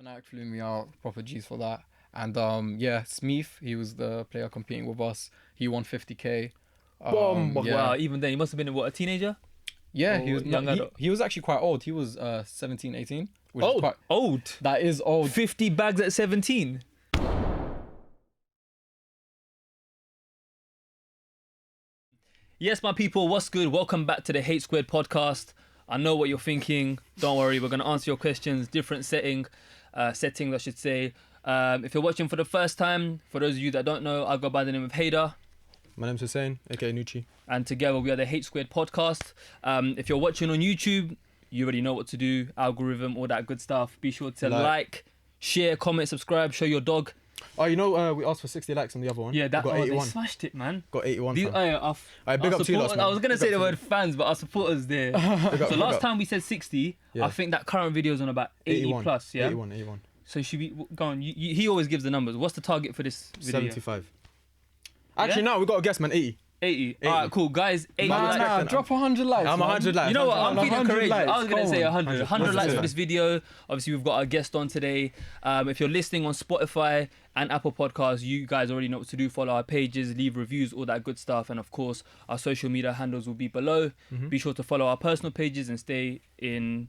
Fnatic flew me out, proper G's for that. And Smeeth, he was the player competing with us. He won 50k. Wow, even then, he must have been a teenager? Yeah, Or he was young adult? he was actually quite old. He was 17, 18. Which Old? Is quite, Old? that is old. 50 bags at 17? Yes, my people, what's good? Welcome back to the Hate Squared podcast. I know what you're thinking. Don't worry, we're going to answer your questions. Different settings, I should say. If you're watching for the first time, for those of you that don't know, I go by the name of Hader. My name's Hussein, aka Nucci. And together we are the Hate Squared podcast. If you're watching on YouTube, you already know what to do. Algorithm, all that good stuff. Be sure to like, share, comment, subscribe, show your dog. Oh, you know, we asked for 60 likes on the other one. Yeah, that got one, they 81. smashed it, man. Got 81. These, fam. big up to you lot, man. I was going to Big say up the to word you. fans, but our supporters there. So last time we said 60, Yeah. I think that current video is on about 80 81 plus, yeah? 81. So should we, go on, he always gives the numbers. What's the target for this video? 75. Actually, no, we got a guess, man. 80. 80. Alright, cool. Guys, 80 likes. Nah, drop 100 likes. I'm man. 100 likes. You know what? I'm feeling 100 courageous. likes, I was going to come say on. 100. 100 100 likes for likes. this video. Obviously, we've got our guest on today. If you're listening on Spotify and Apple Podcasts, you guys already know what to do. Follow our pages, leave reviews, all that good stuff. And of course, our social media handles will be below. Be sure to follow our personal pages and stay in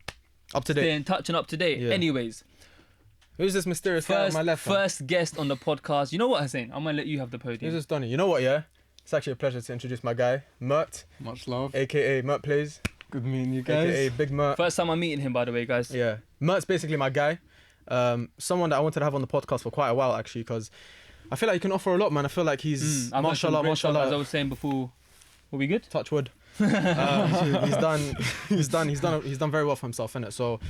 Up to date. touch and up to date. Yeah. Anyways, Who's this mysterious guy on my left? fam? first guest on the podcast. You know what, Hussein? I'm going to let you have the podium. Who's this Donny? You know what, yeah? It's actually a pleasure to introduce my guy, Mert, Much love. aka Mert Plays, Good meeting you guys. aka Big Mert. First time I'm meeting him, by the way, guys. Yeah, Mert's basically my guy. Someone that I wanted to have on the podcast for quite a while, actually, because I feel like he can offer a lot, man. I feel like he's, I've heard some mashallah, great stuff, as I mashallah, was saying before. Were we good? touch wood. He's done very well for himself, innit? So,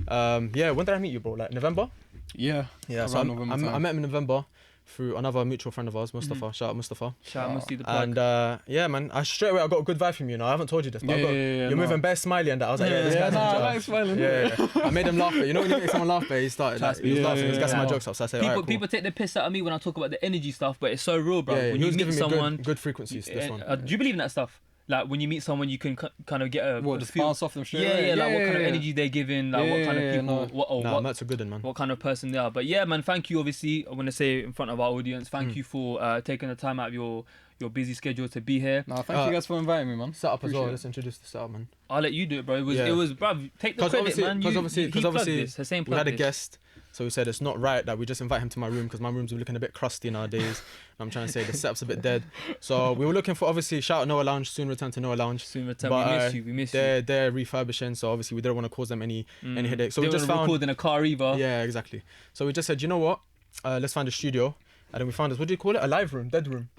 yeah, when did I meet you, bro? Like November? Yeah. Yeah, so around November I time. met him in November through another mutual friend of ours, Mustafa. Shout out Mustafa. Shout out, must see the plug. And yeah, man, straight away I got a good vibe from you. I haven't told you this, but Yeah, you're moving bare smiley and that. I was like, yeah, this guy's I on like jokes. smiling. Yeah. I made him laugh. But you know when you make someone laugh, but he started. Like, he was Yeah, laughing. He was yeah, gassing my yeah. jokes up. So I said, People, alright, cool. people take the piss out of me when I talk about the energy stuff, but it's so real, bro. Yeah, when he you was meet giving someone, me good frequencies. This one. do you believe in that stuff? Like when you meet someone, you can kind of get a What, just feel. bounce off them straight Yeah, away? yeah, like what kind of yeah. energy they're giving, like what kind of Yeah, people, no. Nah, Mert's a good one, man. what kind of person they are. But yeah, man, thank you. Obviously, I want to say in front of our audience, thank you for taking the time out of your busy schedule to be here. Nah, thank you guys for inviting me, man. Set up as well. Appreciate Let's introduce the setup, man. I'll let you do it, bro. Yeah. It was, bro. Take the credit, man. Because He plugged obviously, this. Hussein we had a plugged this. guest, so we said it's not right that we just invite him to my room because my room's looking a bit crusty nowadays. I'm trying to say the setup's a bit dead. So we were looking for, obviously, shout out Noah Lounge, soon return to Noah Lounge. Soon return. But, We miss you. They're refurbishing, so obviously we didn't want to cause them any headaches. So They we just were found, recording a car either. yeah, exactly. So we just said, you know what? Let's find a studio, and then we found this. What do you call it? A live room, dead room.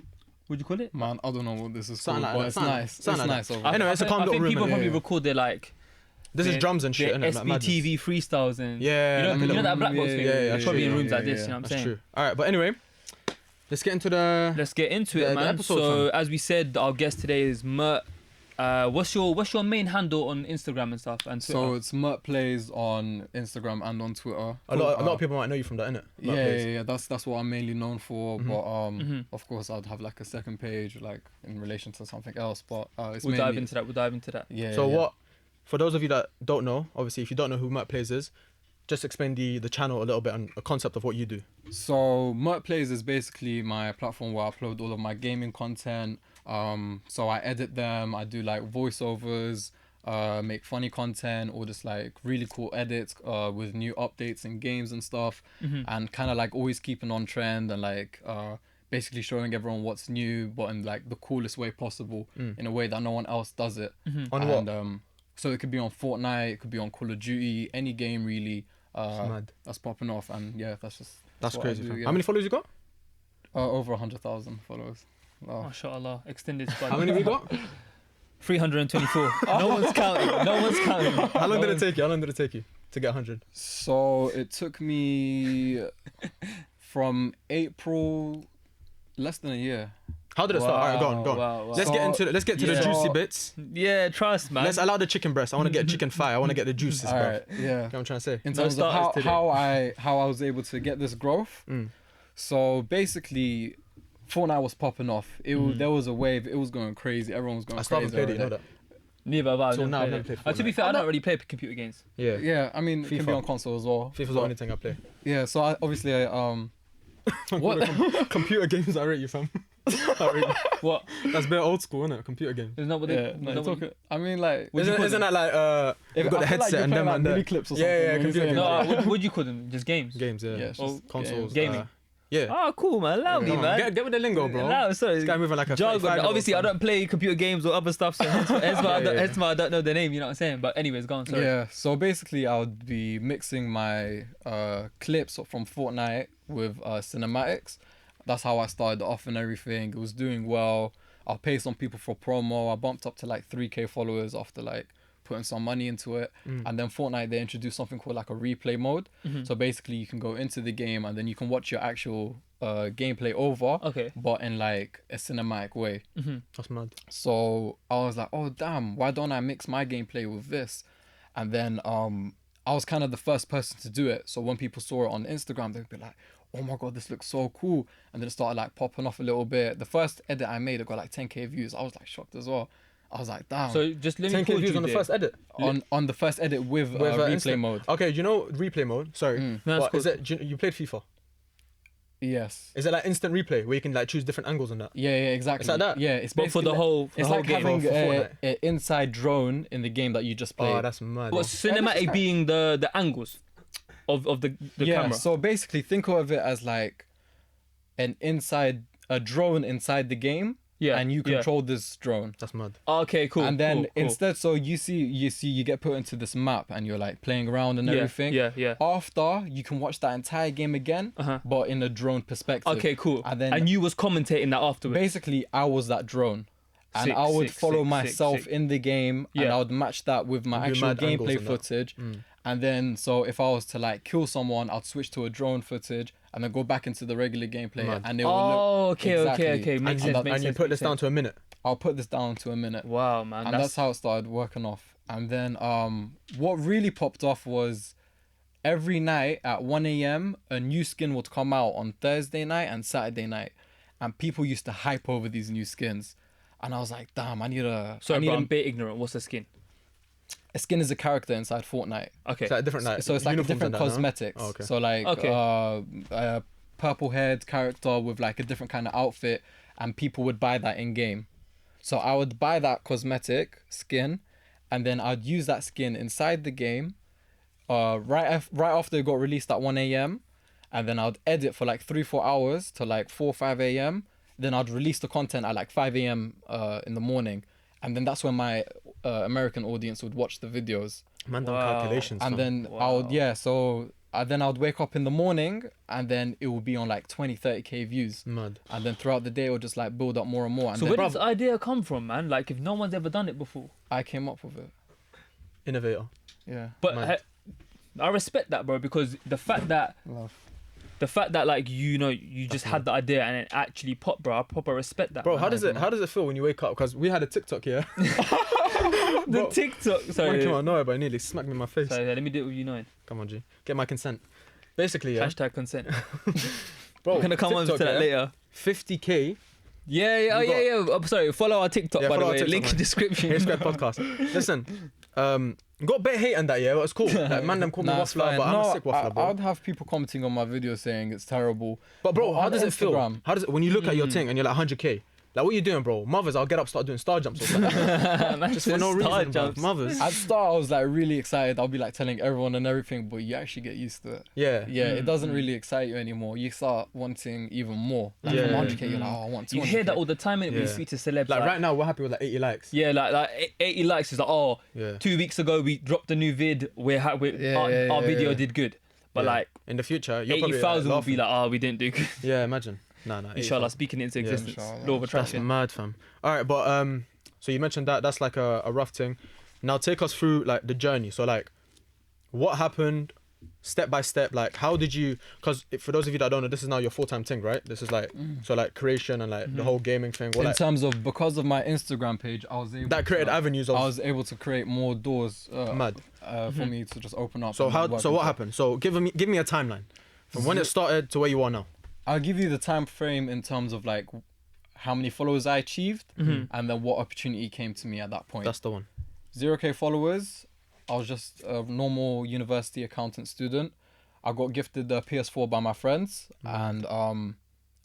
Would you call it? Man, I don't know what this is Something called, like but that, it's something- nice. It's something like nice that. over Anyway, there. it's a calm I little think room, people innit? probably Yeah. record their like. This is drums and shit, their innit? Like madness. SBTV freestyles and Yeah, you know, like a you know little- that black box yeah, thing. yeah, It's probably in yeah, rooms like yeah, this. You know what I'm That's saying? true. All right, but anyway, let's get into the. Let's get into The it, man. episode, So fam. as we said, our guest today is Mert. What's your main handle on Instagram and stuff and Twitter? So it's Mert Plays on Instagram and on Twitter. A lot of people might know you from that, innit? Yeah. That's what I'm mainly known for. But of course, I'd have like a second page, like in relation to something else. But it's we'll mainly, dive into that. We'll dive into that. Yeah. So yeah. what? For those of you that don't know, obviously, if you don't know who Mert Plays is, just explain the channel a little bit and a concept of what you do. So Mert Plays is basically my platform where I upload all of my gaming content. So I edit them. I do like voiceovers, make funny content, or just like really cool edits with new updates in games and stuff, and kind of like always keeping on trend and like basically showing everyone what's new, but in like the coolest way possible, in a way that no one else does it. On And, what? so it could be on Fortnite, it could be on Call of Duty, any game really mad. that's popping off, and yeah, that's That's what I crazy. do, fam. yeah. How many followers you got? Over 100,000 followers. Wow. MashaAllah, extended squad. How many have you got? 324. No one's counting. No one's counting. How long did it take you? How long did it take you to get 100? So it took me from April, less than a year. How did it start? All right, go on, go on. Wow. Let's get into the Yeah. juicy bits. Yeah, trust, man. Let's allow the chicken breast. I want to get chicken thigh. I want to get the juices, All bro. right, yeah. You know what I'm trying to say? In No terms of starters today. how I was able to get this growth. So basically, Fortnite was popping off. There was a wave. It was going crazy. Everyone was going I still crazy. haven't played it, you know already. that. Neither have I. Till now, I've played never it. played To be Fortnite. fair, I don't really play computer games. Yeah. Yeah, I mean, it can be FIFA. on console as well. FIFA's the but- only thing I play. Yeah, so obviously I what? Computer games, I rate you, fam. I rate you. What? That's a bit old school, isn't it? Computer game. Isn't that what they? Yeah, isn't no, that you're what- talking. I mean, like, Would you Isn't, call isn't them? that like if, you've got the I feel like headset you're and playing them like and mini the clips or Yeah, something. yeah, when you're computer saying games. No, that. what would you call them? Just games. games, yeah. Yeah, it's Oh, just Consoles. gaming. Yeah. Oh, cool, man. Allow me, Come on, man. get with the lingo, bro. No, sorry. This guy moving like a jargon. 35-year-old Obviously, I son. don't play computer games or other stuff, so hence why hence why I don't know the name. You know what I'm saying? But anyways, go on. Sorry. Yeah, so basically I would be mixing my clips from Fortnite with cinematics. That's how I started off and everything. It was doing well. I'll pay some people for promo. I bumped up to like 3k followers after like putting some money into it. And then Fortnite, they introduced something called like a replay mode. So basically you can go into the game and then you can watch your actual gameplay over, Okay. but in like a cinematic way. That's mad. So I was like, oh damn, why don't I mix my gameplay with this? And then I was kind of the first person to do it. So when people saw it on Instagram, they'd be like, oh my god, this looks so cool. And then it started like popping off a little bit. The first edit I made, it got like 10k views. I was like shocked as well. I was like, damn. So just let me 10k pause views you on the there. first edit. on the first edit with replay instant. mode. Okay, do you know replay mode? Sorry. No, that's But is cool. it? You played FIFA? Yes. Is it like instant replay where you can like choose different angles on that? Yeah, exactly. It's like that? Yeah, it's But for basically the whole, it's whole like game. having For Fortnite. an inside drone in the game that you just played. Oh, that's mad. What's cinematic being the angles of the yeah, camera? so basically think of it as like a drone inside the game. Yeah, And you yeah. control this drone. That's mad. Okay, cool. And then cool, cool. instead, so you get put into this map and you're like playing around and everything. Yeah. After, you can watch that entire game again, but in a drone perspective. Okay, cool. And then you was commentating that afterwards. basically, I was that drone. And Sick, I would sick, follow sick, myself sick. in the game and Yeah. I would match that with my Do actual mad angles gameplay and that. footage. And then, so if I was to like kill someone, I'd switch to a drone footage and then go back into the regular gameplay. Mad. And it will Oh, look okay, exactly. okay. Makes sense. And, Makes and you sense. put makes this down sense. to a minute. I'll put this down to a minute. Wow, man. And that's how it started working off. And then what really popped off was every night at 1 a.m. a new skin would come out on Thursday night and Saturday night. And people used to hype over these new skins. And I was like, damn, I need Sorry, bro, I'm a bit ignorant. What's the skin? a skin is a character inside Fortnite. Okay. It's like different like So it's like uniforms and different that, no? cosmetics. Oh, okay. So like Okay. a purple haired character with like a different kind of outfit and people would buy that in game. So I would buy that cosmetic skin and then I'd use that skin inside the game right after it got released at 1 a.m. and then I'd edit for like 3-4 hours to like 4-5 a.m. Then I'd release the content at like 5 a.m. In the morning. And then that's when my American audience would watch the videos. Man done Wow. calculations. And fam. then then I would wake up in the morning and then it would be on like 20-30k views. Mad. And then throughout the day it would just like build up more and more. And So then where does the idea come from, man? Like, if no one's ever done it before. I came up with it. Innovator. Yeah. But Man. I respect that, bro, because the fact that like you just had the idea and it actually popped, bro. I proper respect that. Bro, man. how does it feel when you wake up? Because we had a TikTok here. the bro. TikTok? When Sorry, it came out of nowhere, but it nearly smacked me in my face. sorry. Let me do it with you knowing. Come on, G. Get my consent. Basically, yeah. Hashtag consent. Bro, We're gonna come on to TikTok, that yeah? later. 50k. Yeah. You I'm sorry. Follow our TikTok, Yeah, by the follow our way. TikTok, Link in man. description. Hair Square Podcast. Listen, got a bit of hate on that, yeah, but it's cool. Like, man, them call me Nah, it's waffler, fine. but I'm No, a sick waffler, bro. I'd have people commenting on my video saying it's terrible. But bro, But how on does it feel? Instagram- How does it when you look at your thing and you're like 100k? Like, what are you doing, bro? Mothers, I'll get up, start doing star jumps or something. Just for no reason, bro. Mothers. At start I was like really excited. I'll be like telling everyone and everything, but you actually get used to it. Yeah. Yeah, it doesn't really excite you anymore. You start wanting even more. Like Yeah. from 100k, you're like, oh, I want 200k. You hear that all the time, innit, when you Yeah. speak to celebs. Like right now, we're happy with like 80 likes. Yeah, like 80 likes is like, oh, Yeah. 2 weeks ago we dropped a new vid. Our video did good, but Yeah. like In the future, you're probably 80,000 will be laughing. like, oh, we didn't do good. Yeah, imagine. Nah. Inshallah, 80,000. speaking it into existence. Inshallah. Law of That's attraction. mad, fam. All right, but so you mentioned that's like a rough thing. Now take us through like the journey. So like, what happened, step by step? Like, how did you? Because for those of you that don't know, this is now your full-time thing, right? This is like so like creation and like the whole gaming thing. What, In like, terms of because of my Instagram page, I was able that created to, avenues of I was able to create more doors mad. for me to just open up. So and how? work So what into. happened? So give me a timeline from when it started to where you are now. I'll give you the time frame in terms of like how many followers I achieved and then what opportunity came to me at that point. That's the one. 0K followers. I was just a normal university accountant student. I got gifted the PS4 by my friends, and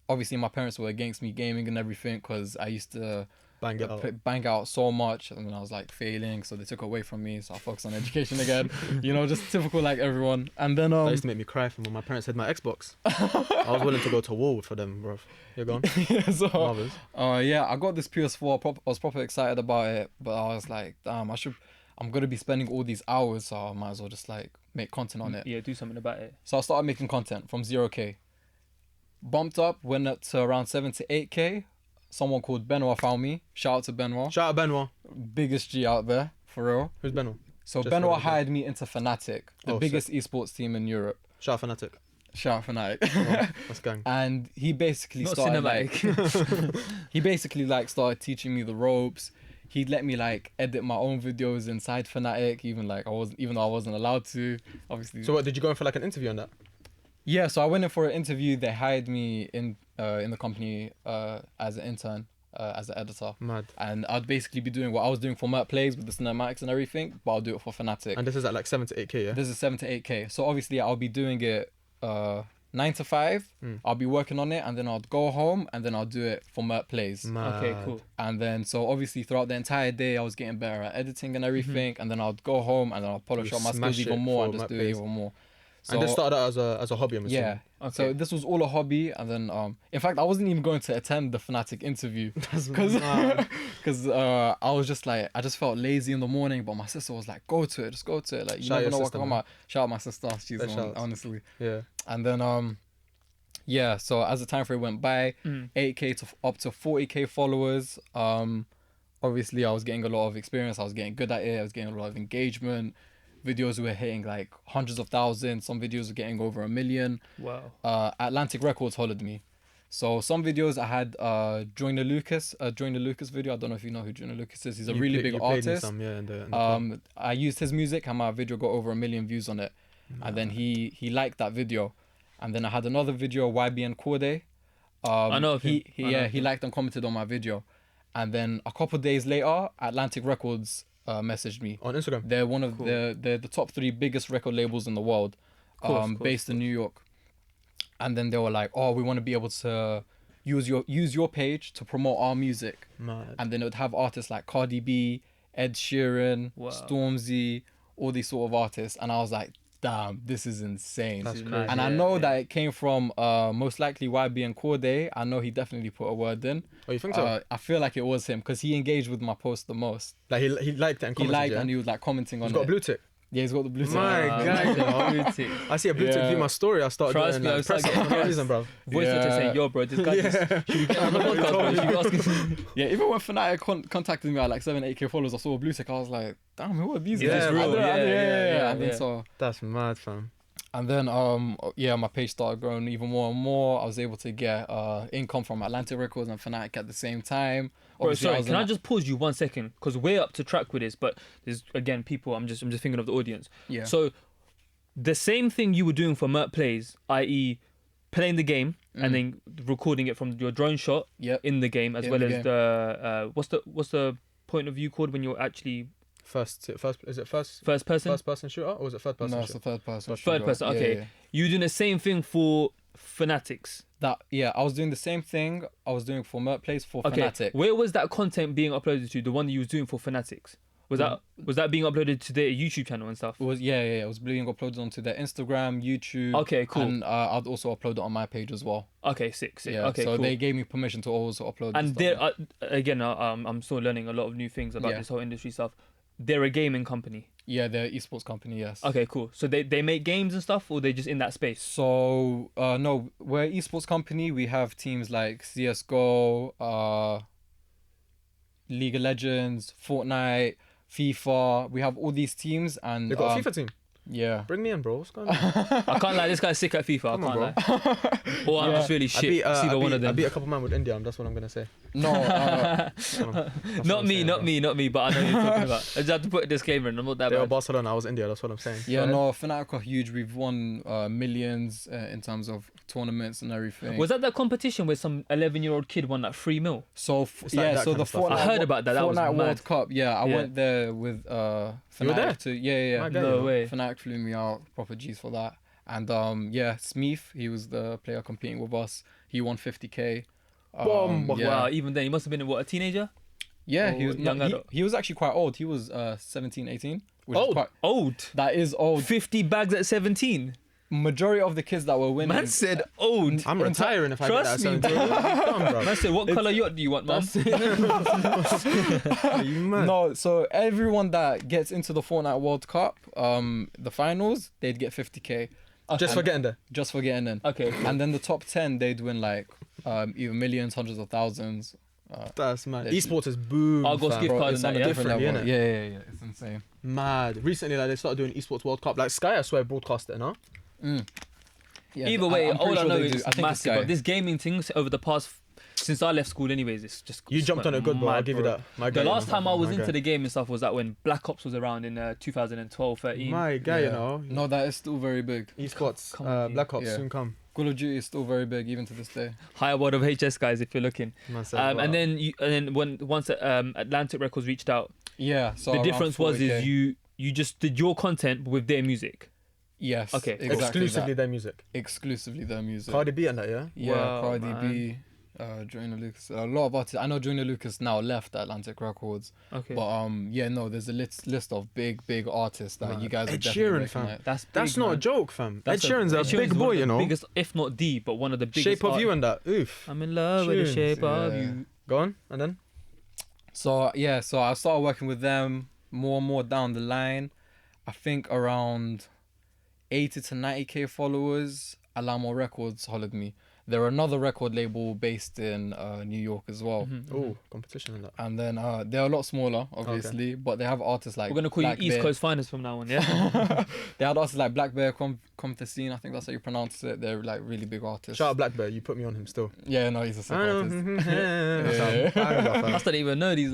obviously my parents were against me gaming and everything because I used to bang out so much, and then I was like failing, so they took it away from me. So I focused on education again. You know, just typical like everyone. And then That used to make me cry from when my parents had my Xbox. I was willing to go to war for them, bro. You're gone. so Marvels. yeah, I got this PS4. I was proper excited about it, but I was like, damn, I'm gonna be spending all these hours, so I might as well just like make content on it. Yeah, do something about it. So I started making content from 0K. Bumped up, went up to around 7 to 8K. Someone called Benoit found me. Shout out to Benoit. Shout out Benoit. Biggest G out there, for real. Who's Benoit? So Just Benoit for the- hired me into Fnatic, the Oh, biggest esports team in Europe. Shout out Fnatic. Shout out Fnatic. Oh, that's gang. And he basically Not started cinematic. like he basically like started teaching me the ropes. He'd let me like edit my own videos inside Fnatic, even though I wasn't allowed to, obviously. So what, did you go in for like an interview on that? Yeah, so I went in for an interview. They hired me in the company as an intern, as an editor. Mad. And I'd basically be doing what I was doing for Mert Plays with the cinematics and everything, but I'll do it for Fnatic. And this is at like 7 to 8K, yeah? This is 7 to 8K. So obviously I'll be doing it 9 to 5. I'll be working on it, and then I'll go home, and then I'll do it for Mert Plays. Mad. Okay, cool. And then so obviously throughout the entire day I was getting better at editing and everything, and then I'll go home and then I'll polish You up my smash skills even it more for and just Mert do it Plays. even more. So, And this started out as a hobby, I'm assuming. yeah. Okay. So this was all a hobby, and then in fact I wasn't even going to attend the Fnatic interview because I was just like, I just felt lazy in the morning, but my sister was like, go to it, just go to it, like you Shout out never your know what sister, can come man. out. Shout out my sister, she's Yeah, the shout one, out. honestly. Yeah. And then yeah, so as the time frame went by, 8K to up to 40K followers. Obviously I was getting a lot of experience, I was getting good at it, I was getting a lot of engagement. Videos were hitting like hundreds of thousands, some videos were getting over 1 million. Wow. Atlantic Records hollered me. So some videos I had Joyner Lucas video. I don't know if you know who Joyner Lucas is. He's a really big played me artist. some, yeah, in the I used his music and my video got over 1 million views on it. And then he liked that video. And then I had another video, YBN Corday. I know of him. He liked and commented on my video. And then a couple of days later, Atlantic Records messaged me. on Instagram. They're one of they're the top 3 biggest record labels in the world, based in New York. And then they were like, "Oh, we want to be able to use your page to promote our music." Mad. And then it would have artists like Cardi B, Ed Sheeran, Wow. Stormzy, all these sort of artists. And I was like, damn, this is insane. That's This is crazy. mad. And I Yeah, know yeah. that it came from most likely YB and Corday. I know he definitely put a word in. Oh, you think so? I feel like it was him because he engaged with my post the most. Like he liked it and He commented, liked yeah? and he was like commenting on He's got a it. blue tick. Yeah, he's got the blue tick. My God, you know. I see a blue tick Yeah. view my story. I started Trust doing me, I like was press like, ups for no reason, bro. Voice note saying, yo, bro, this guy just, should we get on the podcast, bro? Should we ask him? Yeah, even when Fnatic contacted me at like 7, 8K followers, I saw a blue tick. I was like, damn, who are these Yeah, guys? it's I real. don't know, Yeah. And then so, That's mad, fam. and then yeah, my page started growing even more and more. I was able to get income from Atlantic Records and Fnatic at the same time. Bro, Obviously, sorry, was can in- I just pause you 1 second? Because we're up to track with this, but there's again people. I'm just thinking of the audience. Yeah. So, the same thing you were doing for Mert Plays, i.e., playing the game and then recording it from your drone shot Yep. in the game, as In well the as game. the what's the point of view called when you're actually First is it first first person? shooter or was it third person No, it's a shooter? third person. Third shooter. person. Yeah, Okay, yeah. you doing the same thing for Fanatics. I was doing the same thing I was doing for Mert Plays for Okay, Fnatic. where was that content being uploaded to? The one that you was doing for Fanatics. Was that being uploaded to their YouTube channel and stuff? It was it was being uploaded onto their Instagram, YouTube. Okay, cool. And I'd also upload it on my page as well. Okay, sick. Yeah. Okay, so cool. they gave me permission to also upload. And the stuff. there, again, I'm still learning a lot of new things about Yeah. this whole industry stuff. They're a gaming company. Yeah, they're esports company. Yes. Okay, cool. So they make games and stuff, or they just in that space? So no, we're an esports company. We have teams like CS:GO, League of Legends, Fortnite, FIFA. We have all these teams, and They got a FIFA team. Yeah. Bring me in, bro. What's going on? I can't lie, this guy's sick at FIFA. Come I on, can't lie. Or I'm just really I shit. beat, It's either one of I them. beat a couple man with India. That's what I'm gonna say. No, Not me. But I know what you're talking about. I just have to put a disclaimer in. I'm not that They were bad. Barcelona. I was India. That's what I'm saying. yeah, Go ahead. no, Fnatic are huge. We've won millions in terms of tournaments and everything. Was that competition where some 11-year-old kid won like 3 mil? So It's like that so kind the of stuff. Fortnite, I heard about that. That was Fortnite mad. World Cup. Yeah, I Yeah. went there with You were Fnatic there? to yeah. My guy, you No know. way. Fnatic flew me out, proper G's for that. And yeah, Smeeth, he was the player competing with us. He won 50k. Bomb. Yeah. Wow, even then, he must have been a teenager? Yeah, he Or was young adult? he was actually quite old. He was 17, 18. Which is Old? quite, Old. that is old. 50 bags at 17. Majority of the kids that were winning. Man said old. I'm retiring if I get that. Trust me, 17. Come on, bro. Man said, what colour yacht do you want, man? Are you mad? No, so everyone that gets into the Fortnite World Cup, the finals, they'd get 50k Just for getting there. just for getting in. Okay. And then the top 10, they'd win like either millions, hundreds of thousands. That's mad. Literally. Esports is boom. I'll go fam. skip Bro, card it's and on that, a yeah? different Differently, level. innit? Yeah, it's insane. Mad. Recently, like they started doing Esports World Cup. Like Sky, I swear, broadcast it, no? Yeah, Either way, I'm pretty all I sure know they is do. it's I think massive. Sky. But this gaming thing over the past, since I left school, anyways, it's just. You jumped on it good, bro. I'll mad, give you bro. that. My The guy, last you know. time I was My into guy. the game and stuff was that when Black Ops was around in 2012, 13. My guy, you Yeah. know. No, that is still very big. Esports, Come on, Black Ops yeah. soon come. Call of Duty is still very big even to this day. Higher world of HS guys, if you're looking. Man said, wow. And then once Atlantic Records reached out, Yeah, so the around difference was 40K. you just did your content with their music. Yes. Okay. Exactly exclusively that. their music. Exclusively their music. Cardi B and that, yeah. Yeah, Wow, Cardi man. B, Joyner Lucas. A lot of artists. I know Joyner Lucas now left Atlantic Records, Okay. but yeah, no, there's a list of big artists that Man. you guys Ed would definitely Sheeran, fam. recognize. That's Not a man. joke, fam. That's Ed Sheeran's a Ed big one boy, of you the know. Biggest, if not the, but one of the biggest. Shape of You and that. Oof. I'm in love with the Tunes, shape of yeah. you. Go on, and then. So yeah, so I started working with them more and more down the line. I think around 80 to 90k followers. Alamo Records hollered me. They're another record label based in New York as well. Mhm. Oh, competition and that. And then they're a lot smaller, obviously, but they have artists like We're gonna call Black you East Bear. Coast Finest from now on, yeah. They had artists like Black Bear, come to scene. I think that's how you pronounce it. They're like really big artists. Shout out Black Bear, you put me on him still. Yeah, no, he's a sick I know. artist. I still don't even know these.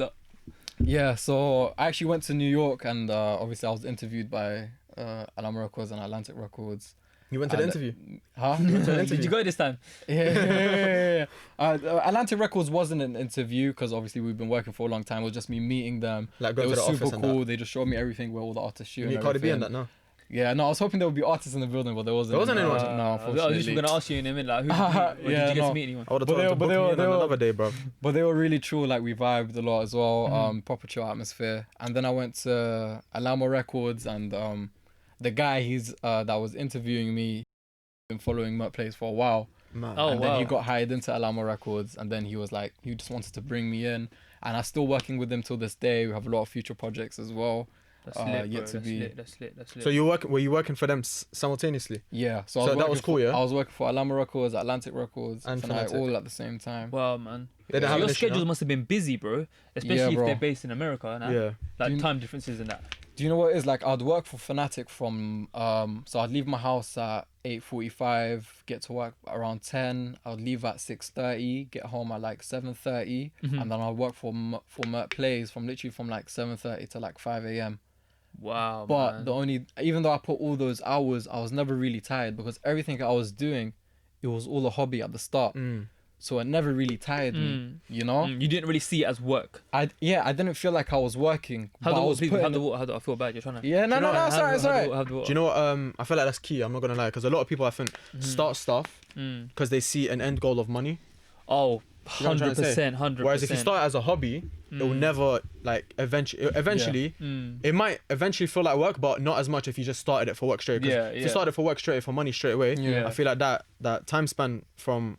Yeah, so I actually went to New York, and obviously I was interviewed by Alamo Records and Atlantic Records. You went to the And- interview. Huh? Did you go this time? Yeah. Atlantic Records wasn't an interview because obviously we've been working for a long time. It was just me meeting them. Like It going to was the office super and cool. that. They just showed me everything where all the artists shoot. You And meet Cardi B and everything. that, no? Yeah, no, I was hoping there would be artists in the building, but there wasn't. There wasn't anyone? No, I was just unfortunately. gonna ask you in a minute, like, who did you meet? Or did Yeah, you get no. to meet anyone? I would have But told they- him to but book they me were- in they on were- another day, bro. But they were really chill. Like we vibed a lot as well. Mm-hmm. Proper chill atmosphere. And then I went to Alamo Records, and the guy that was interviewing me, been following Mert Plays for a while. Man. Oh, And then he wow. got hired into Alamo Records, and then he was like, he just wanted to bring me in, and I'm still working with them till this day. We have a lot of future projects as well. That's lit, yet bro. to That's be- lit. That's lit. That's lit. So were you working for them simultaneously? Yeah, So I that working was cool, for- yeah? I was working for Alamo Records, Atlantic Records, And Fnatic, Fnatic. all at the same time. Wow, man. They didn't So have your an issue, schedules no? must have been busy, bro. Especially Yeah, if bro. they're based in America, nah? Yeah. Like Do you- time differences and that. Do you know what it is? Like I'd work for Fnatic from so I'd leave my house at 8:45, get to work around 10. I'd leave at 6:30, get home at like 7:30, Mhm. and then I'd work for Mert Plays from like 7:30 to like 5 a.m. Wow, But man. even though I put all those hours, I was never really tired because everything I was doing, it was all a hobby at the start. Mm. So it never really tired me, you know? You didn't really see it as work. I didn't feel like I was working. How but do I what was people? putting- How do I feel bad? You're trying to. Yeah, no, Do you know it's alright. Do you know what? I feel like that's key. I'm not gonna lie, because a lot of people I think start stuff because they see an end goal of money. Oh, You know what I'm trying to say? 100%, 100%. Whereas if you start as a hobby, it will never like eventually. It might eventually feel like work, but not as much if you just started it for work straight. 'Cause Yeah, if yeah. you started for work straight for money straight away, Yeah. I feel like that time span from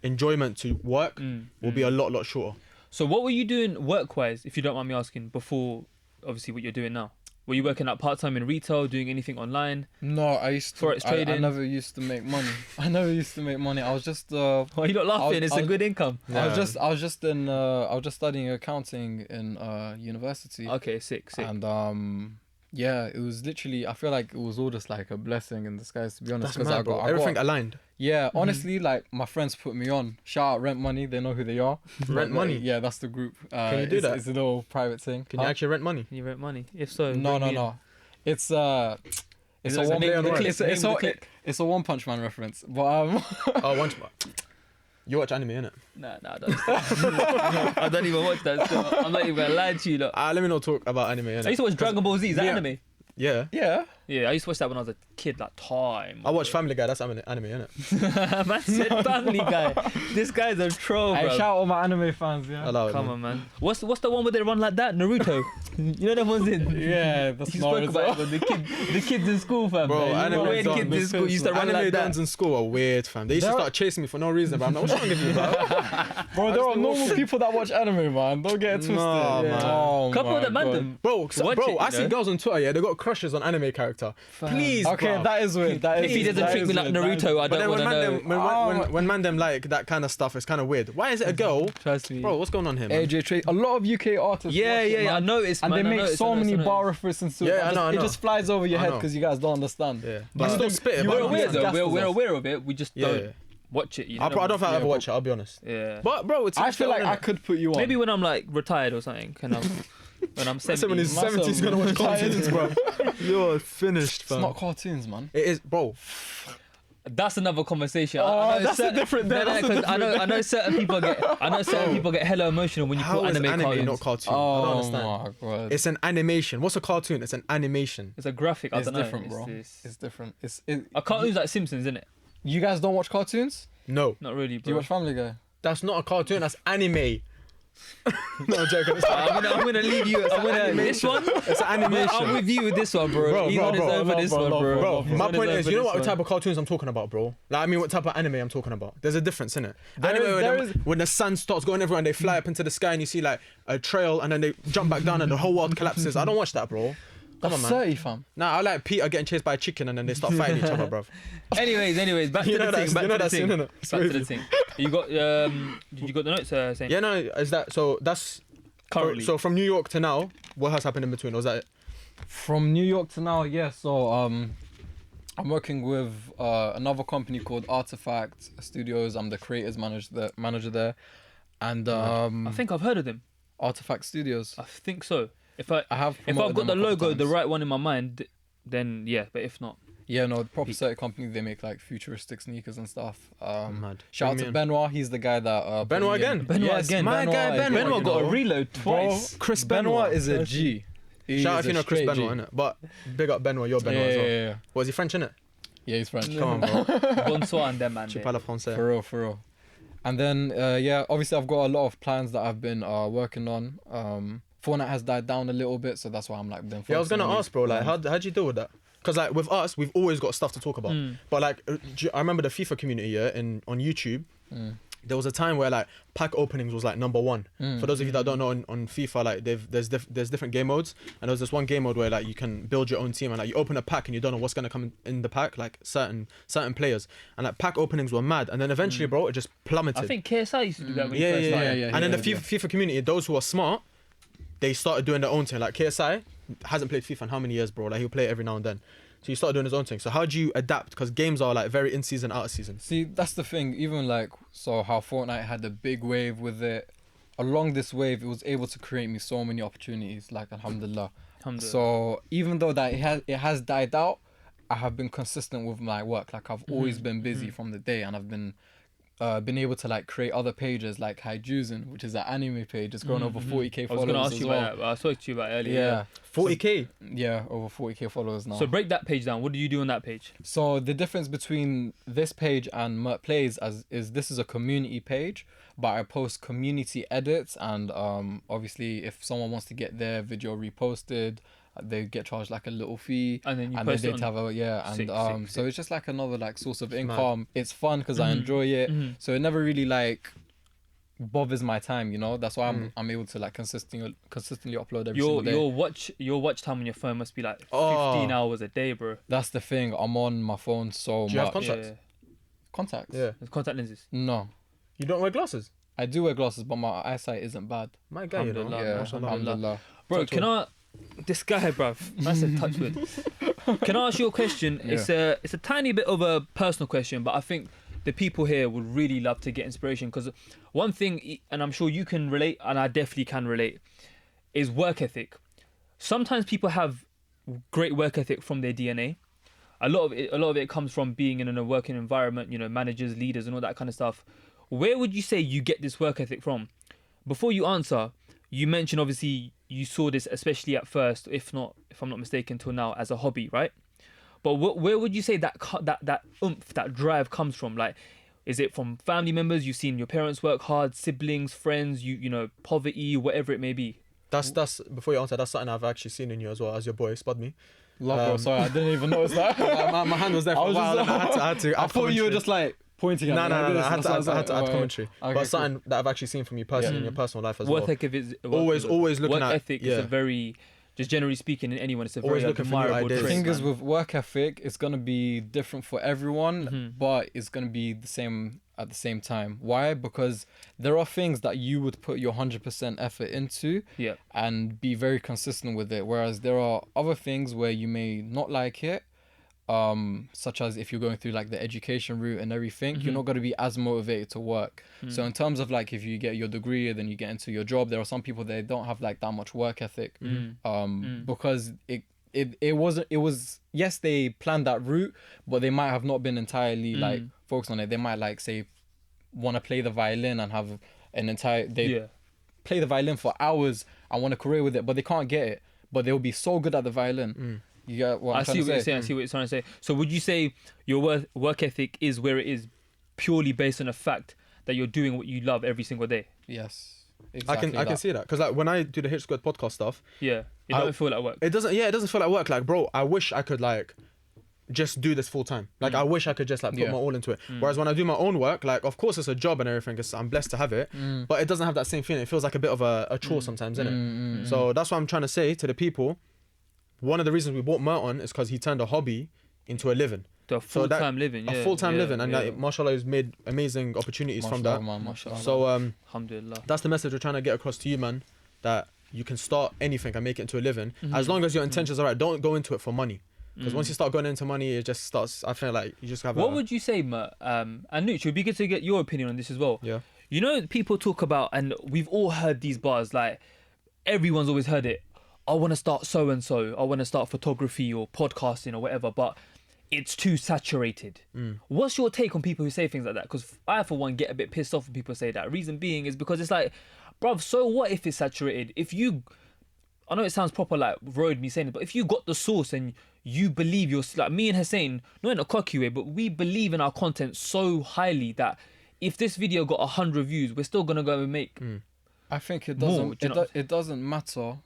enjoyment to work will be a lot shorter. So what were you doing work-wise, if you don't mind me asking, before obviously what you're doing now? Were you working like part-time in retail, doing anything online? No, I used to. Forex I trading? never used to make money. I never used to make money. I was just. Why are you not laughing? It's a good income. I was just in. I was just studying accounting in university. Okay, sick. And yeah, it was literally. I feel like it was all just like a blessing in disguise, to be honest. That's mad, bro. Everything aligned. Yeah, honestly, like my friends put me on. Shout out Rent Money, they know who they are. Rent Money? Yeah, that's the group. Can you do it's, that? It's a little private thing. Can you actually rent money? Can you rent money? If so, No, bring no, me in. no. It's Is a it one. the name of the clip? It's Name of the clip? it's a One Punch Man reference. But Oh, once. You watch anime, innit? Nah, I don't. I don't even watch that. So I'm not even gonna lie to you. Look. Let me not talk about anime, innit? I used to watch Dragon Ball Z. Is that Yeah. anime? Yeah. yeah. Yeah, I used to watch that when I was a kid, like time. I watch Family Guy, that's anime, innit? Man said Family Guy. This guy's a troll, Hey, bro. shout out all my anime fans, yeah. Allow it, Come man. on, man. What's the one where they run like that? Naruto. You know that one's in. Yeah, that's You not spoke about it, but the kids in school, fam. Bro, You know anime when dons- kids in school used to run Anime like that. dons in school are weird, fam. They used to They're- start chasing me for no reason, bro. I'm like, what's wrong with you, bro? Bro, there are just normal people that watch anime, man. Don't get it twisted. Nah, man. Oh, Couple my of them, man. God. Them. Bro, Watch it, I you see know? girls on Twitter, yeah, they got crushes on anime character. Please, Okay, bro. that is weird. That is. If he doesn't that treat is me like weird. That is- Naruto, I But don't then want when to man know. them, when man them like that kind of stuff, it's kind of weird. Why is it a girl? Trust me. Bro, what's going on here, man? AJ Trey, a lot of UK artists. Yeah, watch it, yeah, yeah. I man. noticed, And man. they I make noticed, so I noticed, many I bar noticed. references to Yeah, it. I know, I It know. just flies over your I head know. because you guys don't understand. Yeah. But But I you still think- spit it. you but I We're don't aware understand. though. Gassers We're us. aware of it. We just Yeah, don't yeah. watch it. You I know? don't know if I Yeah, ever but- watch it, I'll be honest. Yeah. But, bro, it's I feel like I could put you on. Maybe when I'm like retired or something, when I'm 70. when he's Myself, 70, he's gonna watch cartoons, bro. You're finished, It's fam. not cartoons, man. It is, bro. That's another conversation. Oh, I know that's a different- that's a 'cause I know certain people get hella emotional when you How put is anime anime cartoons. not cartoon? I don't Oh understand. my god. It's an animation. What's a cartoon? It's an animation. It's a graphic. I It's don't know. different, bro. It's It's different. a cartoon's like Simpsons, isn't it? You guys don't watch cartoons? No, Not really, Do you bro. watch Family Guy? that's not a cartoon. That's anime. No, I'm joking. It's, I'm gonna leave you. This one. it's an animation. I'm with you with this one, bro. Bro, He's bro, on his bro, own for no, this bro, one, no, bro. Bro, He's my on his point own is, for you know this what one. type of cartoons I'm talking about, bro? Like, I mean, what type of anime I'm talking about? There's a difference in it. There Anime is- when, there them- is- when the sun starts going everywhere and they fly up into the sky and you see like a trail and then they jump back down and the whole world collapses. I don't watch that, bro. Come on, That's man. 30, fam. Nah, I like Peter getting chased by a chicken and then they start fighting each other, bro. Anyways, back to You the know thing. that's- Back you know to the that scene, thing. innit? It's Back to the crazy. thing. You got you got the notes saying Yeah, no, is that so? That's currently. So from New York to now, what has happened in between? Was that it? From New York to now, yeah. So I'm working with another company called Artifact Studios. I'm the creators manager there, and I think I've heard of them. Artifact Studios. I think so. If I've I have. got promoted the them a couple logo, the times. right one in my mind, then yeah. But if not, Yeah, no, the proper certain company. They make like futuristic sneakers and stuff. Mad. Shout out Bring to me in. Benoit. He's the guy that put Benoit me in. again? Benoit Yes, again. My guy again, Benoit you got a know. reload twice. Chris Benoit is a G. He Shout out is if you a know Chris straight G. Benoit, innit? But big up Benoit, you're Yeah, Benoit as well. yeah, yeah. Was he French, innit? Yeah, he's French. Come on, bro. Bonsoir and them man. Tu there. parles français. For real, for real. And then, yeah, obviously I've got a lot of plans that I've been working on. Fortnite has died down a little bit, so that's why I'm like been. Yeah, I was gonna focusing on ask, bro. Like, plans. how'd you deal with that? Because like with us, we've always got stuff to talk about. But like, I remember the FIFA community on YouTube. There was a time where like pack openings was like number one. For those of you that don't know, on FIFA, like there's different game modes, and there's this one game mode where like you can build your own team, and like you open a pack and you don't know what's gonna come in the pack, like certain players, and like pack openings were mad, and then eventually, bro, it just plummeted. I think KSI used to do that when he Yeah, first yeah, started. yeah. And then the FIFA community, those who are smart, they started doing their own thing. Like KSI hasn't played FIFA in how many years, bro? Like he'll play it every now and then. So he started doing his own thing. So how do you adapt? Because games are like very in season, out of season. See, that's the thing. Even like, so how Fortnite had a big wave with it. Along this wave, it was able to create me so many opportunities. Like, alhamdulillah. So even though that it has died out, I have been consistent with my work. Like I've always been busy from the day, and I've been able to like create other pages like Haijuzen, which is an anime page. It's grown over 40k I was followers gonna ask as you well. about that. But I spoke to you about it earlier. Yeah, 40k. yeah, over 40k followers now. So break that page down. What do you do on that page? So the difference between this page and Mert Plays is this is a community page, but I post community edits, and obviously if someone wants to get their video reposted, they get charged like a little fee, And then you and post then it they on. have a Sick, sick, so it's just like another like source of mad. income. It's fun because I enjoy it, so it never really like bothers my time, you know. That's why I'm able to like consistently upload every single day. Your watch time on your phone must be like 15 Oh. hours a day, bro. That's the thing. I'm on my phone so Do you have much. contacts? Yeah. Contacts? Yeah. With contact lenses. No. You don't wear glasses? I do wear glasses, but my eyesight isn't bad. My guy, you know. Alhamdulillah, Yeah, mashallah. alhamdulillah. Bro, Touch can I? This guy, bruv. That's a touch wood. Can I ask you a question? Yeah. It's a tiny bit of a personal question, but I think the people here would really love to get inspiration, because one thing, and I'm sure you can relate, and I definitely can relate, is work ethic. Sometimes people have great work ethic from their DNA. A lot of it comes from being in a working environment, you know, managers, leaders, and all that kind of stuff. Where would you say you get this work ethic from? Before you answer, you mentioned obviously you saw this, especially at first, if I'm not mistaken, till now, as a hobby, right? But where would you say that oomph, that drive comes from? Like, is it from family members? You've seen your parents work hard, siblings, friends, you know, poverty, whatever it may be. That's before you answer. That's something I've actually seen in you as well as your boy. Spud me. Love, bro. Sorry, I didn't even notice that. my hand was there for a while. And I had to. I thought you were just like pointing at me. No. Like this. I had to add commentary. Okay, But something that I've actually seen from you personally in your personal life as well. Work ethic is Always looking work at ethic is a very, just generally speaking, in anyone, it's a Always very looking for new admirable ideas. The trait. thing is man. with work ethic, it's gonna be different for everyone, Mm-hmm. but it's gonna be the same at the same time. Why? Because there are things that you would put your 100% effort into Yeah. and be very consistent with it, whereas there are other things where you may not like it, such as if you're going through like the education route and everything, you're not going to be as motivated to work. So in terms of like if you get your degree and then you get into your job, there are some people that don't have like that much work ethic, because it was yes, they planned that route, but they might have not been entirely like focused on it. They might like say want to play the violin and have an entire play the violin for hours and want a career with it, but they can't get it, but they'll be so good at the violin. You get what I'm I trying see to what you're say? saying. I see what you're trying to say. So would you say your work ethic is where it is purely based on the fact that you're doing what you love every single day? Yes, exactly. I can see that because like when I do the H Squared podcast stuff, Yeah. It don't feel like work. it doesn't feel like work. Like, bro, I wish I could like just do this full time. Like, I wish I could just like put my all into it. Whereas when I do my own work, like, of course it's a job and everything. I'm blessed to have it, but it doesn't have that same feeling. It feels like a bit of a chore sometimes, innit? So that's what I'm trying to say to the people. One of the reasons we bought Mert on is because he turned a hobby into a living. A full-time living, yeah. A full-time yeah, living, and yeah. like, mashallah, he's made amazing opportunities from that. Man, mashallah. So Alhamdulillah. that's the message we're trying to get across to you, man. That you can start anything and make it into a living, as long as your intentions are right. Don't go into it for money, because once you start going into money, it just starts. I feel like you just have. What would you say, Mert? And Nooch, it would be good to get your opinion on this as well. Yeah. You know, people talk about, and we've all heard these bars, like, everyone's always heard it. I want to start so and so. I want to start photography or podcasting or whatever, but it's too saturated. What's your take on people who say things like that? Because I, for one, get a bit pissed off when people say that. Reason being is because it's like, bruv, so what if it's saturated? If you, I know it sounds proper like road me saying it, but if you got the source and you believe you're, like me and Hussein, not in a cocky way, but we believe in our content so highly that if this video got 100 views, we're still going to go and make I think it more, doesn't. do you know? It doesn't matter